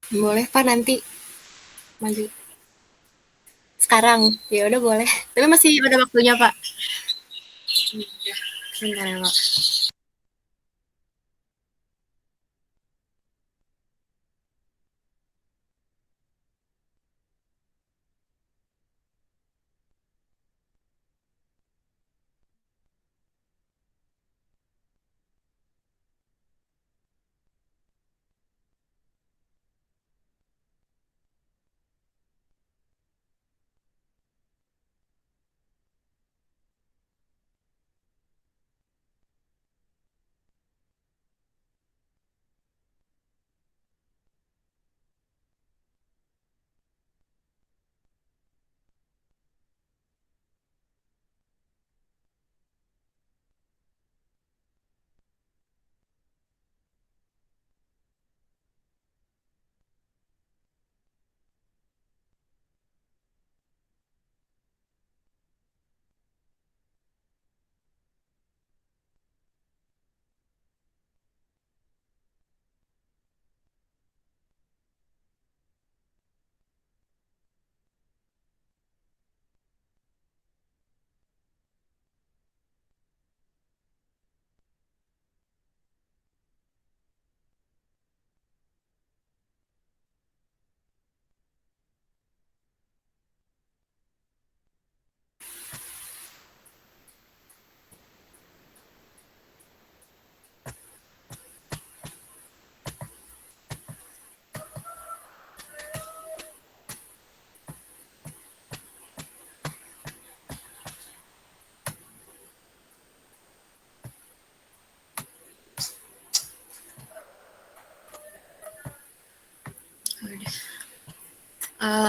Boleh Pak nanti maju. Sekarang, ya udah boleh. Tapi masih ada waktunya Pak. Sebentar ya Pak.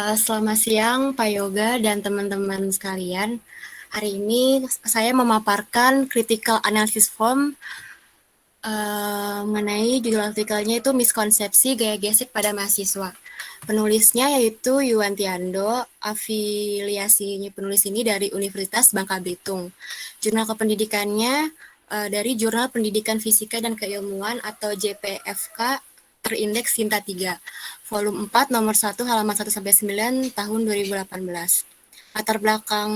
Selamat siang Pak Yoga dan teman-teman sekalian. Hari ini saya memaparkan critical analysis form mengenai judul artikelnya itu miskonsepsi gaya gesek pada mahasiswa. Penulisnya yaitu Yuwantiando, afiliasinya penulis ini dari Universitas Bangka Belitung. Jurnal kependidikannya dari Jurnal Pendidikan Fisika dan Keilmuan atau JPFK terindeks Sinta 3, volume 4, nomor 1, halaman 1-9, tahun 2018. Latar belakang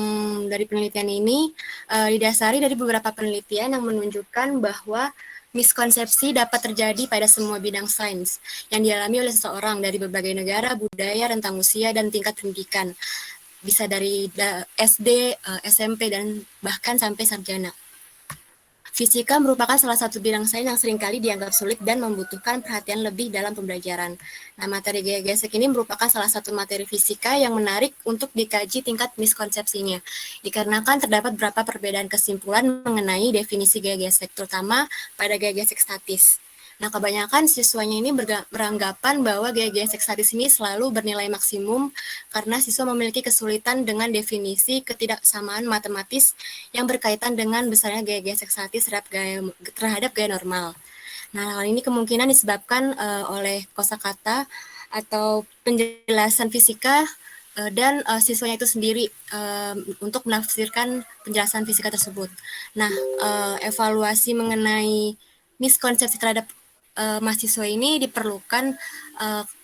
dari penelitian ini didasari dari beberapa penelitian yang menunjukkan bahwa miskonsepsi dapat terjadi pada semua bidang sains yang dialami oleh seseorang dari berbagai negara, budaya, rentang usia, dan tingkat pendidikan. Bisa dari SD, SMP, dan bahkan sampai sarjana. Fisika merupakan salah satu bidang sains yang seringkali dianggap sulit dan membutuhkan perhatian lebih dalam pembelajaran. Nah, materi gaya gesek ini merupakan salah satu materi fisika yang menarik untuk dikaji tingkat miskonsepsinya, dikarenakan terdapat beberapa perbedaan kesimpulan mengenai definisi gaya gesek, terutama pada gaya gesek statis. Nah, kebanyakan siswanya ini beranggapan bahwa gaya gesek statis ini selalu bernilai maksimum karena siswa memiliki kesulitan dengan definisi ketidaksamaan matematis yang berkaitan dengan besarnya gaya gesek statis terhadap gaya normal. Nah, hal ini kemungkinan disebabkan oleh kosakata atau penjelasan fisika dan siswanya itu sendiri untuk menafsirkan penjelasan fisika tersebut. Nah, evaluasi mengenai miskonsepsi terhadap mahasiswa ini diperlukan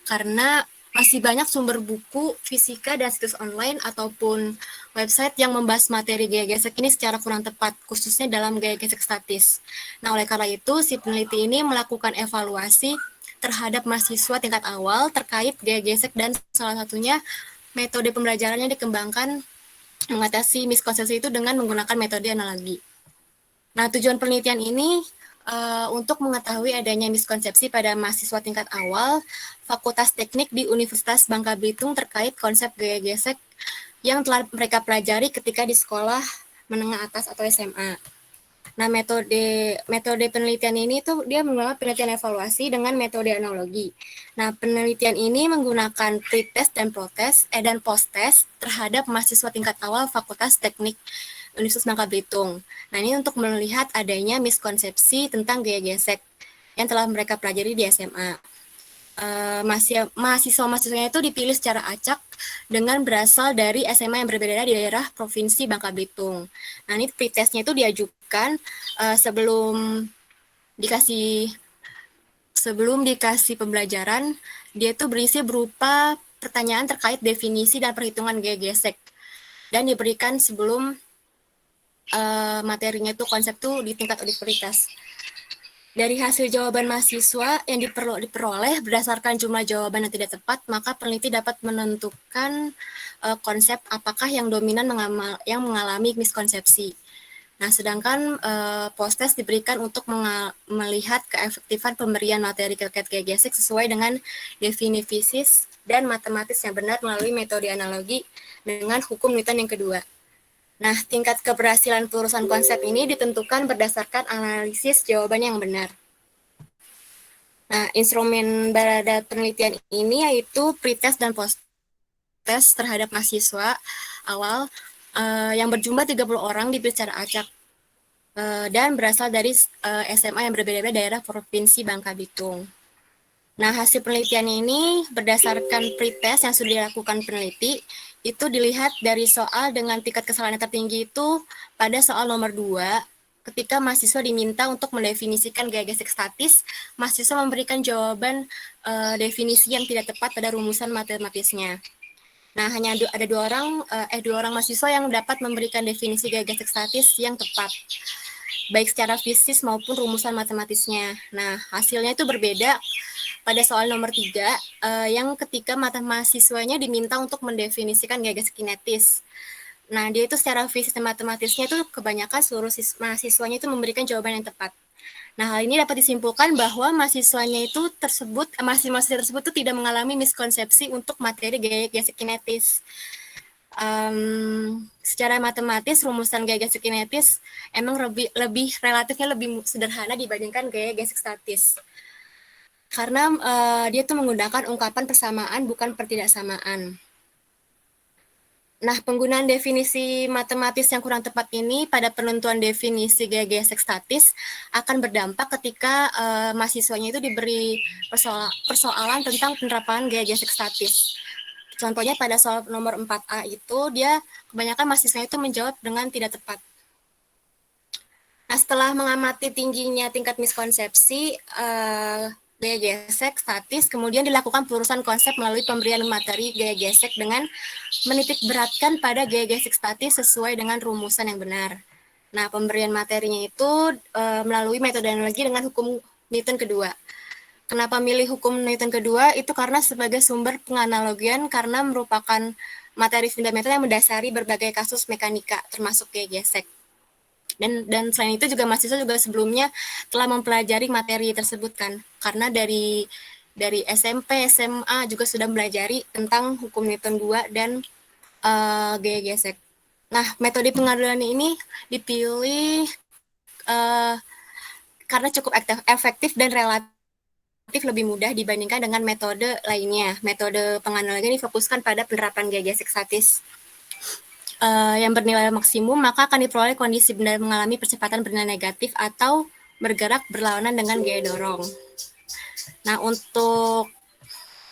karena masih banyak sumber buku, fisika, dan situs online ataupun website yang membahas materi gaya gesek ini secara kurang tepat, khususnya dalam gaya gesek statis. Nah, oleh karena itu, si peneliti ini melakukan evaluasi terhadap mahasiswa tingkat awal terkait gaya gesek dan salah satunya metode pembelajarannya dikembangkan mengatasi miskonsepsi itu dengan menggunakan metode analogi. Nah, tujuan penelitian ini untuk mengetahui adanya miskonsepsi pada mahasiswa tingkat awal Fakultas Teknik di Universitas Bangka Belitung terkait konsep gaya gesek yang telah mereka pelajari ketika di sekolah menengah atas atau SMA. Nah, metode penelitian ini tuh dia menggunakan penelitian evaluasi dengan metode analogi. Nah, penelitian ini menggunakan pretest dan post-test terhadap mahasiswa tingkat awal Fakultas Teknik Universitas Bangka Belitung. Nah, ini untuk melihat adanya miskonsepsi tentang gaya gesek yang telah mereka pelajari di SMA. Mahasiswa-mahasiswanya itu dipilih secara acak dengan berasal dari SMA yang berbeda di daerah Provinsi Bangka Belitung. Nah, ini pretestnya itu diajukan sebelum dikasih pembelajaran, dia itu berisi berupa pertanyaan terkait definisi dan perhitungan gaya gesek. Dan diberikan sebelum materinya itu konsep itu di tingkat universitas. Dari hasil jawaban mahasiswa yang diperoleh berdasarkan jumlah jawaban yang tidak tepat, maka peneliti dapat menentukan konsep apakah yang dominan yang mengalami miskonsepsi. Nah, sedangkan post-test diberikan untuk melihat keefektifan pemberian materi terkait gaya gesek sesuai dengan definisi fisik dan matematis yang benar melalui metode analogi dengan hukum Newton yang kedua. Nah, tingkat keberhasilan pelurusan konsep ini ditentukan berdasarkan analisis jawaban yang benar. Nah, instrumen pada penelitian ini yaitu pretest dan post-test terhadap mahasiswa awal yang berjumlah 30 orang dipilih secara acak dan berasal dari SMA yang berbeda-beda daerah Provinsi Bangka Belitung. Nah, hasil penelitian ini berdasarkan pretest yang sudah dilakukan peneliti, itu dilihat dari soal dengan tingkat kesalahan yang tertinggi itu pada soal nomor 2, ketika mahasiswa diminta untuk mendefinisikan gaya gesek statis, mahasiswa memberikan jawaban definisi yang tidak tepat pada rumusan matematisnya. Nah, hanya ada dua orang mahasiswa yang dapat memberikan definisi gaya gesek statis yang tepat, baik secara fisik maupun rumusan matematisnya. Nah, hasilnya itu berbeda pada soal nomor 3, yang ketika mahasiswanya diminta untuk mendefinisikan gaya gesek kinetis. Nah, dia itu secara fisik dan matematisnya itu kebanyakan seluruh mahasiswanya itu memberikan jawaban yang tepat. Nah, hal ini dapat disimpulkan bahwa mahasiswa tersebut itu tidak mengalami miskonsepsi untuk materi gaya gesek kinetis. Secara matematis, rumusan gaya gesek kinetis emang relatifnya lebih sederhana dibandingkan gaya gesek statis. Karena dia tuh menggunakan ungkapan persamaan bukan pertidaksamaan. Nah, penggunaan definisi matematis yang kurang tepat ini pada penentuan definisi gaya gesek statis akan berdampak ketika mahasiswanya itu diberi persoalan tentang penerapan gaya gesek statis. Contohnya pada soal nomor 4A itu, dia kebanyakan mahasiswanya itu menjawab dengan tidak tepat. Nah, setelah mengamati tingginya tingkat miskonsepsi gaya gesek statis, kemudian dilakukan pelurusan konsep melalui pemberian materi gaya gesek dengan menitik beratkan pada gaya gesek statis sesuai dengan rumusan yang benar. Nah, pemberian materinya itu melalui metode analogi dengan hukum Newton kedua. Kenapa milih hukum Newton kedua? Itu karena sebagai sumber penganalogian karena merupakan materi fundamental yang mendasari berbagai kasus mekanika, termasuk gaya gesek. Dan selain itu juga mahasiswa juga sebelumnya telah mempelajari materi tersebut kan, karena dari SMP, SMA juga sudah belajar tentang hukum Newton 2 dan gaya gesek. Nah, metode pengaduan ini dipilih karena cukup efektif dan relatif lebih mudah dibandingkan dengan metode lainnya. Metode penganalogian difokuskan pada penerapan gaya gesek statis yang bernilai maksimum, maka akan diperoleh kondisi benda mengalami percepatan bernilai negatif atau bergerak berlawanan dengan gaya dorong. Nah, untuk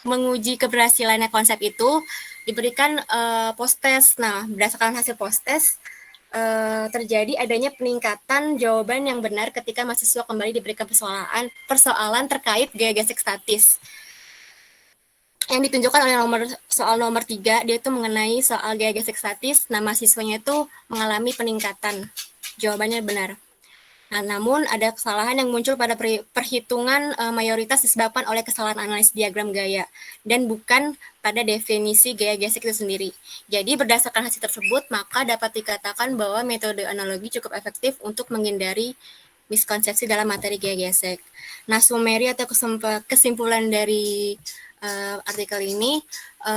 menguji keberhasilannya konsep itu, diberikan post-test. Nah, berdasarkan hasil post-test, terjadi adanya peningkatan jawaban yang benar ketika mahasiswa kembali diberikan persoalan terkait gaya gesek statis. yang ditunjukkan oleh soal nomor 3, dia itu mengenai soal gaya gesek statis. Nah, mahasiswanya itu mengalami peningkatan. Jawabannya benar. Nah, namun ada kesalahan yang muncul pada perhitungan mayoritas disebabkan oleh kesalahan analisis diagram gaya dan bukan pada definisi gaya gesek itu sendiri. Jadi berdasarkan hasil tersebut, maka dapat dikatakan bahwa metode analogi cukup efektif untuk menghindari miskonsepsi dalam materi gaya gesek. Nah, summary atau kesimpulan dari artikel ini,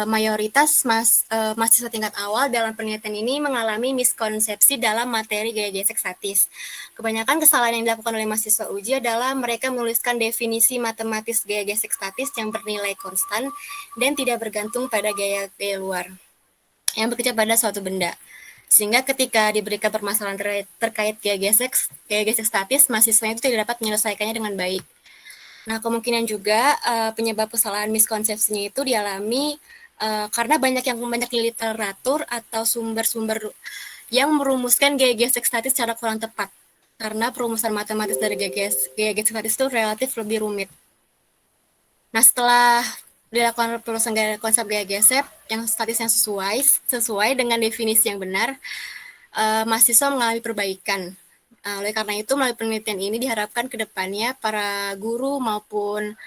mayoritas mahasiswa tingkat awal dalam penelitian ini mengalami miskonsepsi dalam materi gaya gesek statis. Kebanyakan kesalahan yang dilakukan oleh mahasiswa uji adalah mereka menuliskan definisi matematis gaya gesek statis yang bernilai konstan dan tidak bergantung pada gaya-gaya luar yang bekerja pada suatu benda. Sehingga ketika diberikan permasalahan terkait gaya gesek statis, mahasiswa itu tidak dapat menyelesaikannya dengan baik. Nah, kemungkinan juga penyebab kesalahan miskonsepsinya itu dialami karena banyak literatur atau sumber-sumber yang merumuskan gaya gesek statis secara kurang tepat. Karena perumusan matematis dari gaya gesek statis itu relatif lebih rumit. Nah, setelah dilakukan perurusan konsep gaya gesek yang statis yang sesuai dengan definisi yang benar, mahasiswa mengalami perbaikan. Oleh karena itu, melalui penelitian ini diharapkan ke depannya para guru maupun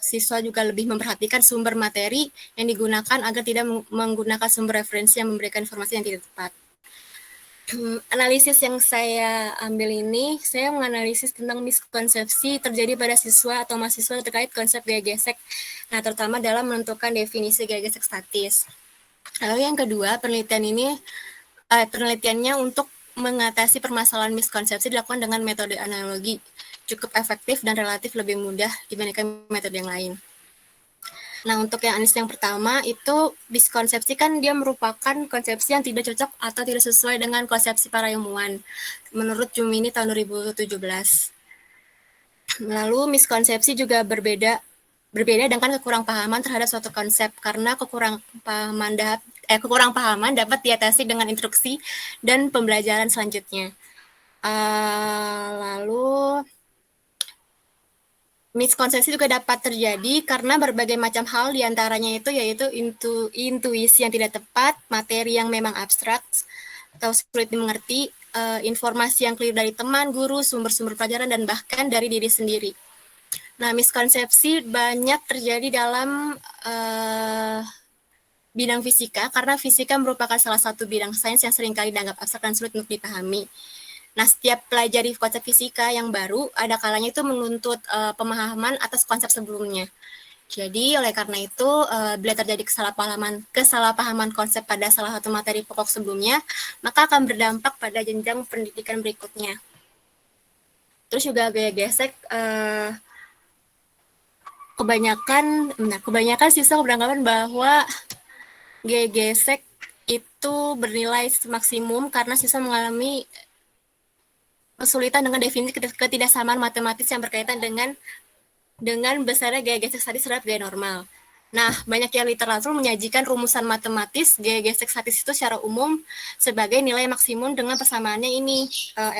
siswa juga lebih memperhatikan sumber materi yang digunakan agar tidak menggunakan sumber referensi yang memberikan informasi yang tidak tepat. Analisis yang saya ambil ini, saya menganalisis tentang miskonsepsi terjadi pada siswa atau mahasiswa terkait konsep gaya gesek, nah terutama dalam menentukan definisi gaya gesek statis. Lalu yang kedua, penelitiannya untuk mengatasi permasalahan miskonsepsi dilakukan dengan metode analogi, cukup efektif dan relatif lebih mudah dibandingkan metode yang lain. Nah, untuk yang analisis yang pertama itu miskonsepsi kan dia merupakan konsepsi yang tidak cocok atau tidak sesuai dengan konsepsi para ilmuwan menurut Jumini tahun 2017. Lalu miskonsepsi juga berbeda dengan kekurangpahaman terhadap suatu konsep karena kekurangpahaman dapat diatasi dengan instruksi dan pembelajaran selanjutnya. Lalu miskonsepsi juga dapat terjadi karena berbagai macam hal, diantaranya yaitu intuisi yang tidak tepat, materi yang memang abstrak atau sulit dimengerti, informasi yang keliru dari teman, guru, sumber-sumber pelajaran, dan bahkan dari diri sendiri. Nah, miskonsepsi banyak terjadi dalam bidang fisika, karena fisika merupakan salah satu bidang sains yang seringkali dianggap abstrak dan sulit untuk dipahami. Nah, setiap pelajari konsep fisika yang baru, ada kalanya itu menuntut pemahaman atas konsep sebelumnya. Jadi, oleh karena itu, bila terjadi kesalahpahaman konsep pada salah satu materi pokok sebelumnya, maka akan berdampak pada jenjang pendidikan berikutnya. Terus juga gaya gesek, kebanyakan siswa beranggapan bahwa gaya gesek itu bernilai maksimum karena siswa mengalami kesulitan dengan definisi ketidaksamaan matematis yang berkaitan dengan besarnya gaya gesek statis terhadap gaya normal. Nah, banyak yang literatur menyajikan rumusan matematis gaya gesek statis itu secara umum sebagai nilai maksimum dengan persamaannya ini,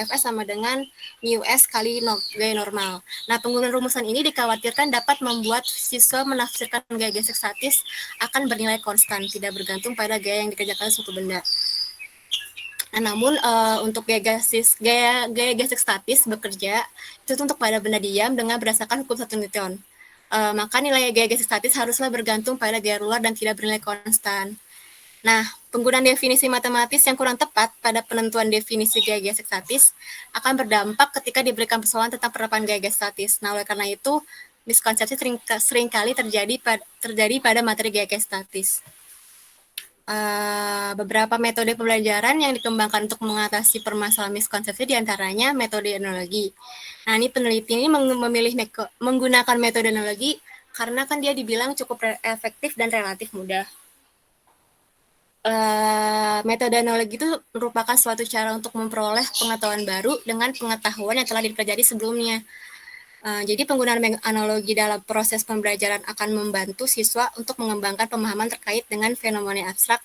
Fs sama dengan μs kali gaya normal. Nah, penggunaan rumusan ini dikhawatirkan dapat membuat siswa menafsirkan gaya gesek statis akan bernilai konstan, tidak bergantung pada gaya yang dikerjakan suatu benda. Nah, namun untuk gaya gesek statis bekerja itu untuk pada benda diam dengan berdasarkan hukum 1 Newton. Maka nilai gaya gesek statis haruslah bergantung pada gaya luar dan tidak bernilai konstan. Nah, penggunaan definisi matematis yang kurang tepat pada penentuan definisi gaya gesek statis akan berdampak ketika diberikan persoalan tentang penerapan gaya gesek statis. Nah, oleh karena itu, miskonsepsi seringkali terjadi pada materi gaya gesek statis. Beberapa metode pembelajaran yang dikembangkan untuk mengatasi permasalahan miskonsepsi diantaranya metode analogi. Nah, ini peneliti ini memilih menggunakan metode analogi karena kan dia dibilang cukup efektif dan relatif mudah. Metode analogi itu merupakan suatu cara untuk memperoleh pengetahuan baru dengan pengetahuan yang telah dipelajari sebelumnya. Jadi penggunaan analogi dalam proses pembelajaran akan membantu siswa untuk mengembangkan pemahaman terkait dengan fenomena abstrak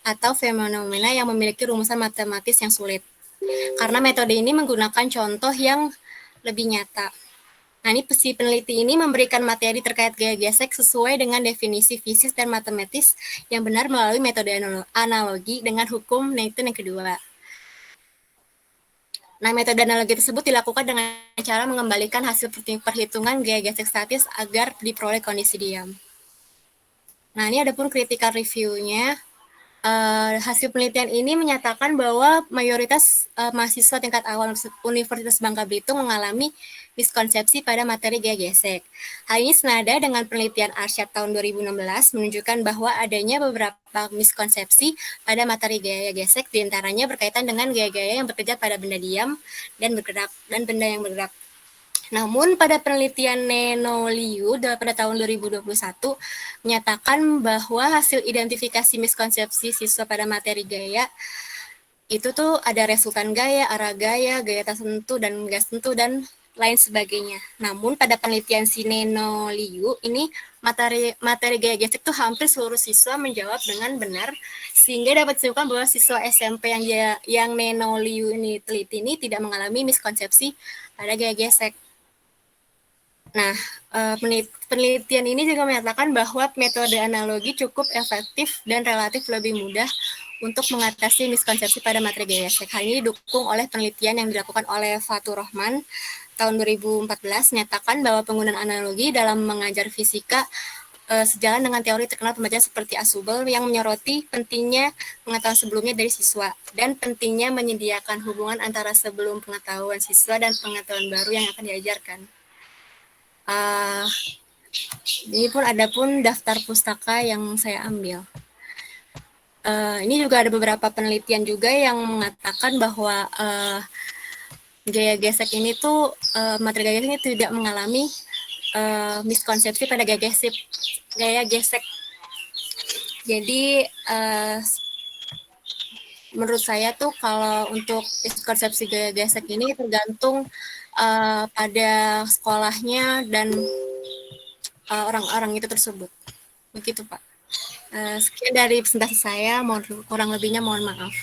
atau fenomena yang memiliki rumusan matematis yang sulit. Karena metode ini menggunakan contoh yang lebih nyata. Nah, ini si peneliti ini memberikan materi terkait gaya gesek sesuai dengan definisi fisik dan matematis yang benar melalui metode analogi dengan hukum Newton yang kedua. Nah, metode analogi tersebut dilakukan dengan cara mengembalikan hasil perhitungan gaya gesek statis agar diperoleh kondisi diam. Nah, ini ada pun critical review-nya. Hasil penelitian ini menyatakan bahwa mayoritas mahasiswa tingkat awal Universitas Bangka Belitung mengalami miskonsepsi pada materi gaya gesek. Hal ini senada dengan penelitian Arsyad tahun 2016 menunjukkan bahwa adanya beberapa miskonsepsi pada materi gaya gesek, diantaranya berkaitan dengan gaya-gaya yang bekerja pada benda diam dan bergerak dan benda yang bergerak. Namun pada penelitian Neno Liu pada tahun 2021 menyatakan bahwa hasil identifikasi miskonsepsi siswa pada materi gaya itu tuh ada resultan gaya, arah gaya, gaya tertentu dan gas tentu dan lain sebagainya. Namun pada penelitian si Neno Liu ini materi gaya gesek itu hampir seluruh siswa menjawab dengan benar, sehingga dapat disimpulkan bahwa siswa SMP yang Neno Liu ini teliti ini tidak mengalami miskonsepsi pada gaya gesek. Nah, penelitian ini juga menyatakan bahwa metode analogi cukup efektif dan relatif lebih mudah untuk mengatasi miskonsepsi pada materi gaya gesek. Hal ini didukung oleh penelitian yang dilakukan oleh Fatur Rahman tahun 2014 menyatakan bahwa penggunaan analogi dalam mengajar fisika sejalan dengan teori terkenal pembelajaran seperti Asubel yang menyoroti pentingnya pengetahuan sebelumnya dari siswa dan pentingnya menyediakan hubungan antara sebelum pengetahuan siswa dan pengetahuan baru yang akan diajarkan. Ini pun ada pun daftar pustaka yang saya ambil. Ini juga ada beberapa penelitian juga yang mengatakan bahwa gaya gesek ini tuh materi gaya gesek ini tidak mengalami miskonsepsi pada gaya gesek. Jadi menurut saya tuh kalau untuk miskonsepsi gaya gesek ini tergantung pada sekolahnya dan orang-orang itu tersebut. Begitu, Pak. Sekian dari presentasi saya, kurang lebihnya mohon maaf.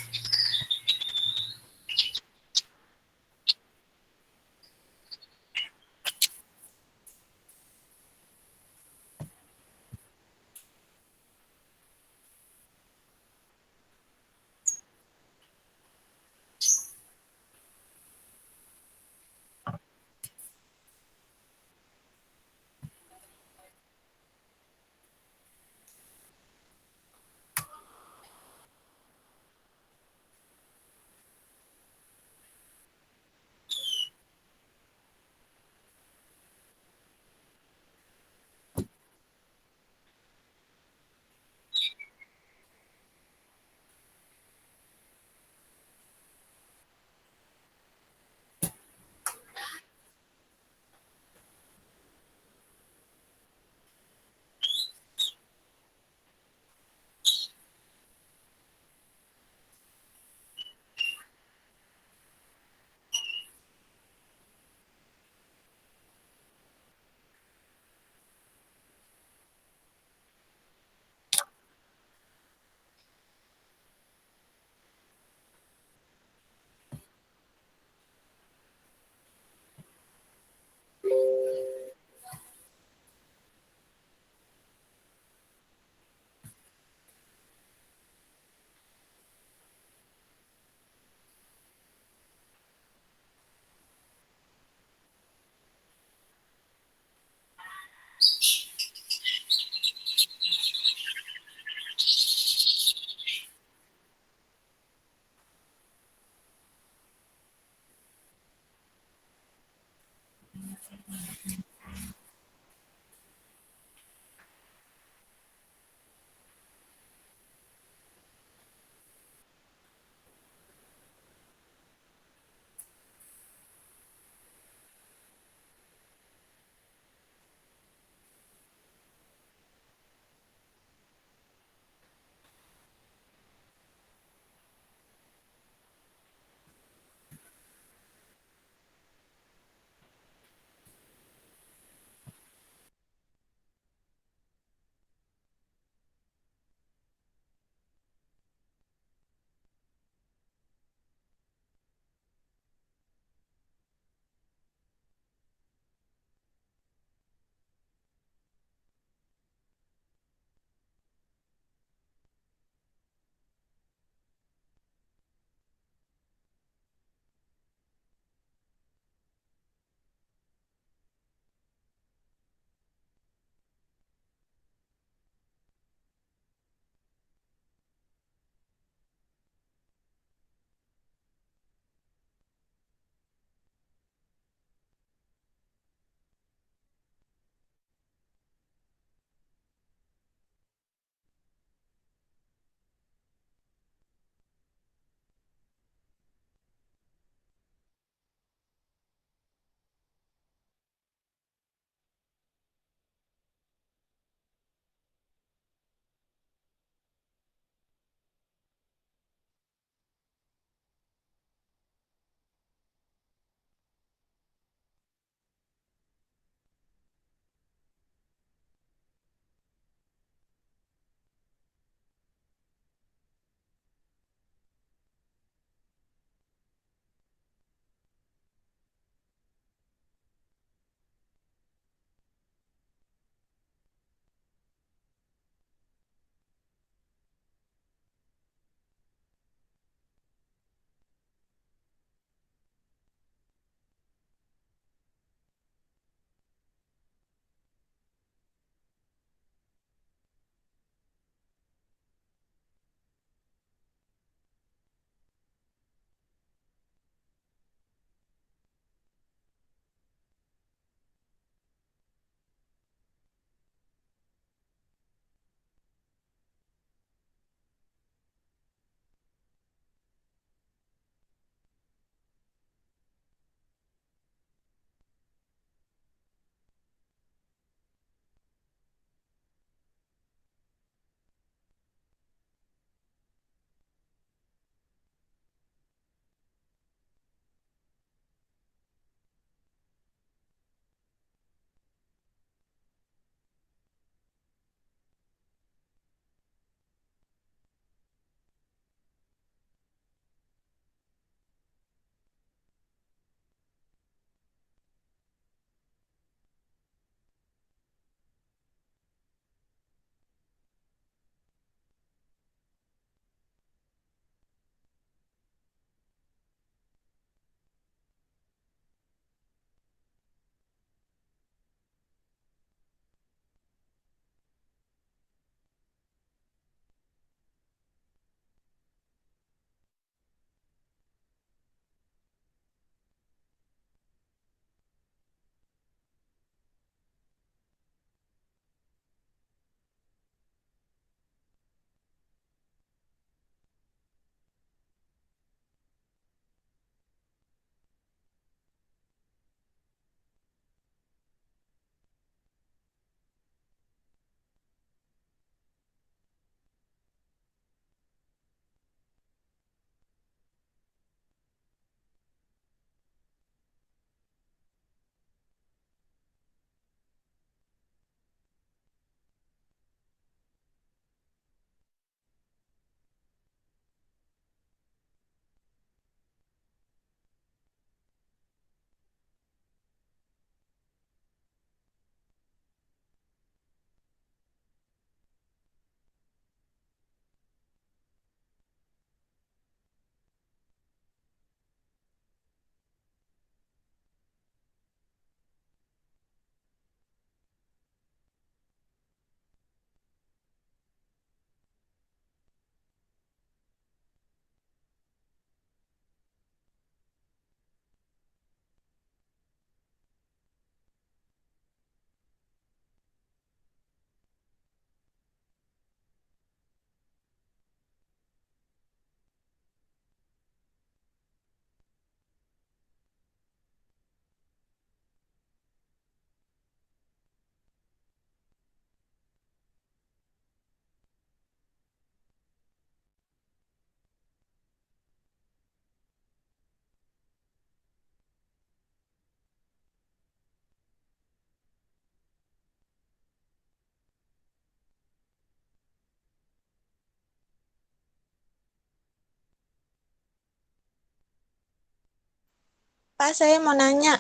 Pak, saya mau nanya,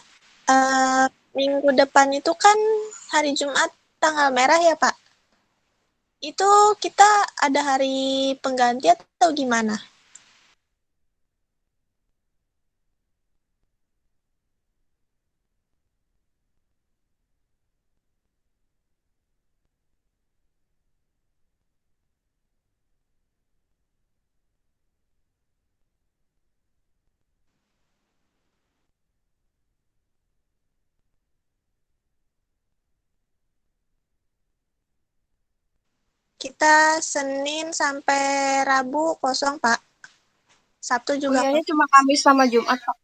minggu depan itu kan hari Jumat tanggal merah ya, Pak? Itu kita ada hari pengganti atau gimana? Kita Senin sampai Rabu kosong, Pak. Sabtu juga Kuliahnya kosong. cuma Kamis sama Jumat, Pak.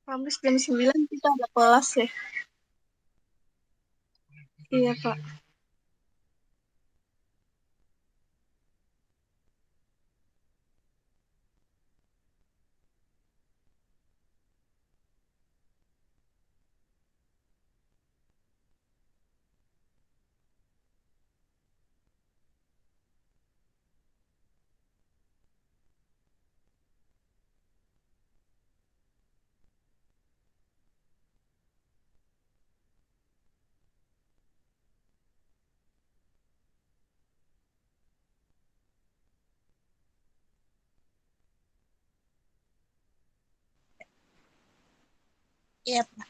Kamis jam 9 kita ada kelas ya. Iya, Pak. Iya, Pak.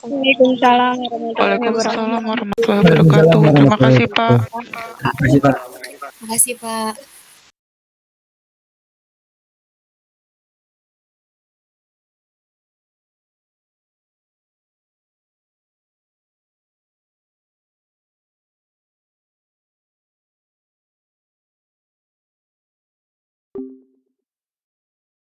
Waalaikumsalam warahmatullahi Waalaikumsalam wabarakatuh. warahmatullahi wabarakatuh. Terima kasih, Pak. Terima kasih, Pak. Terima kasih, Pak.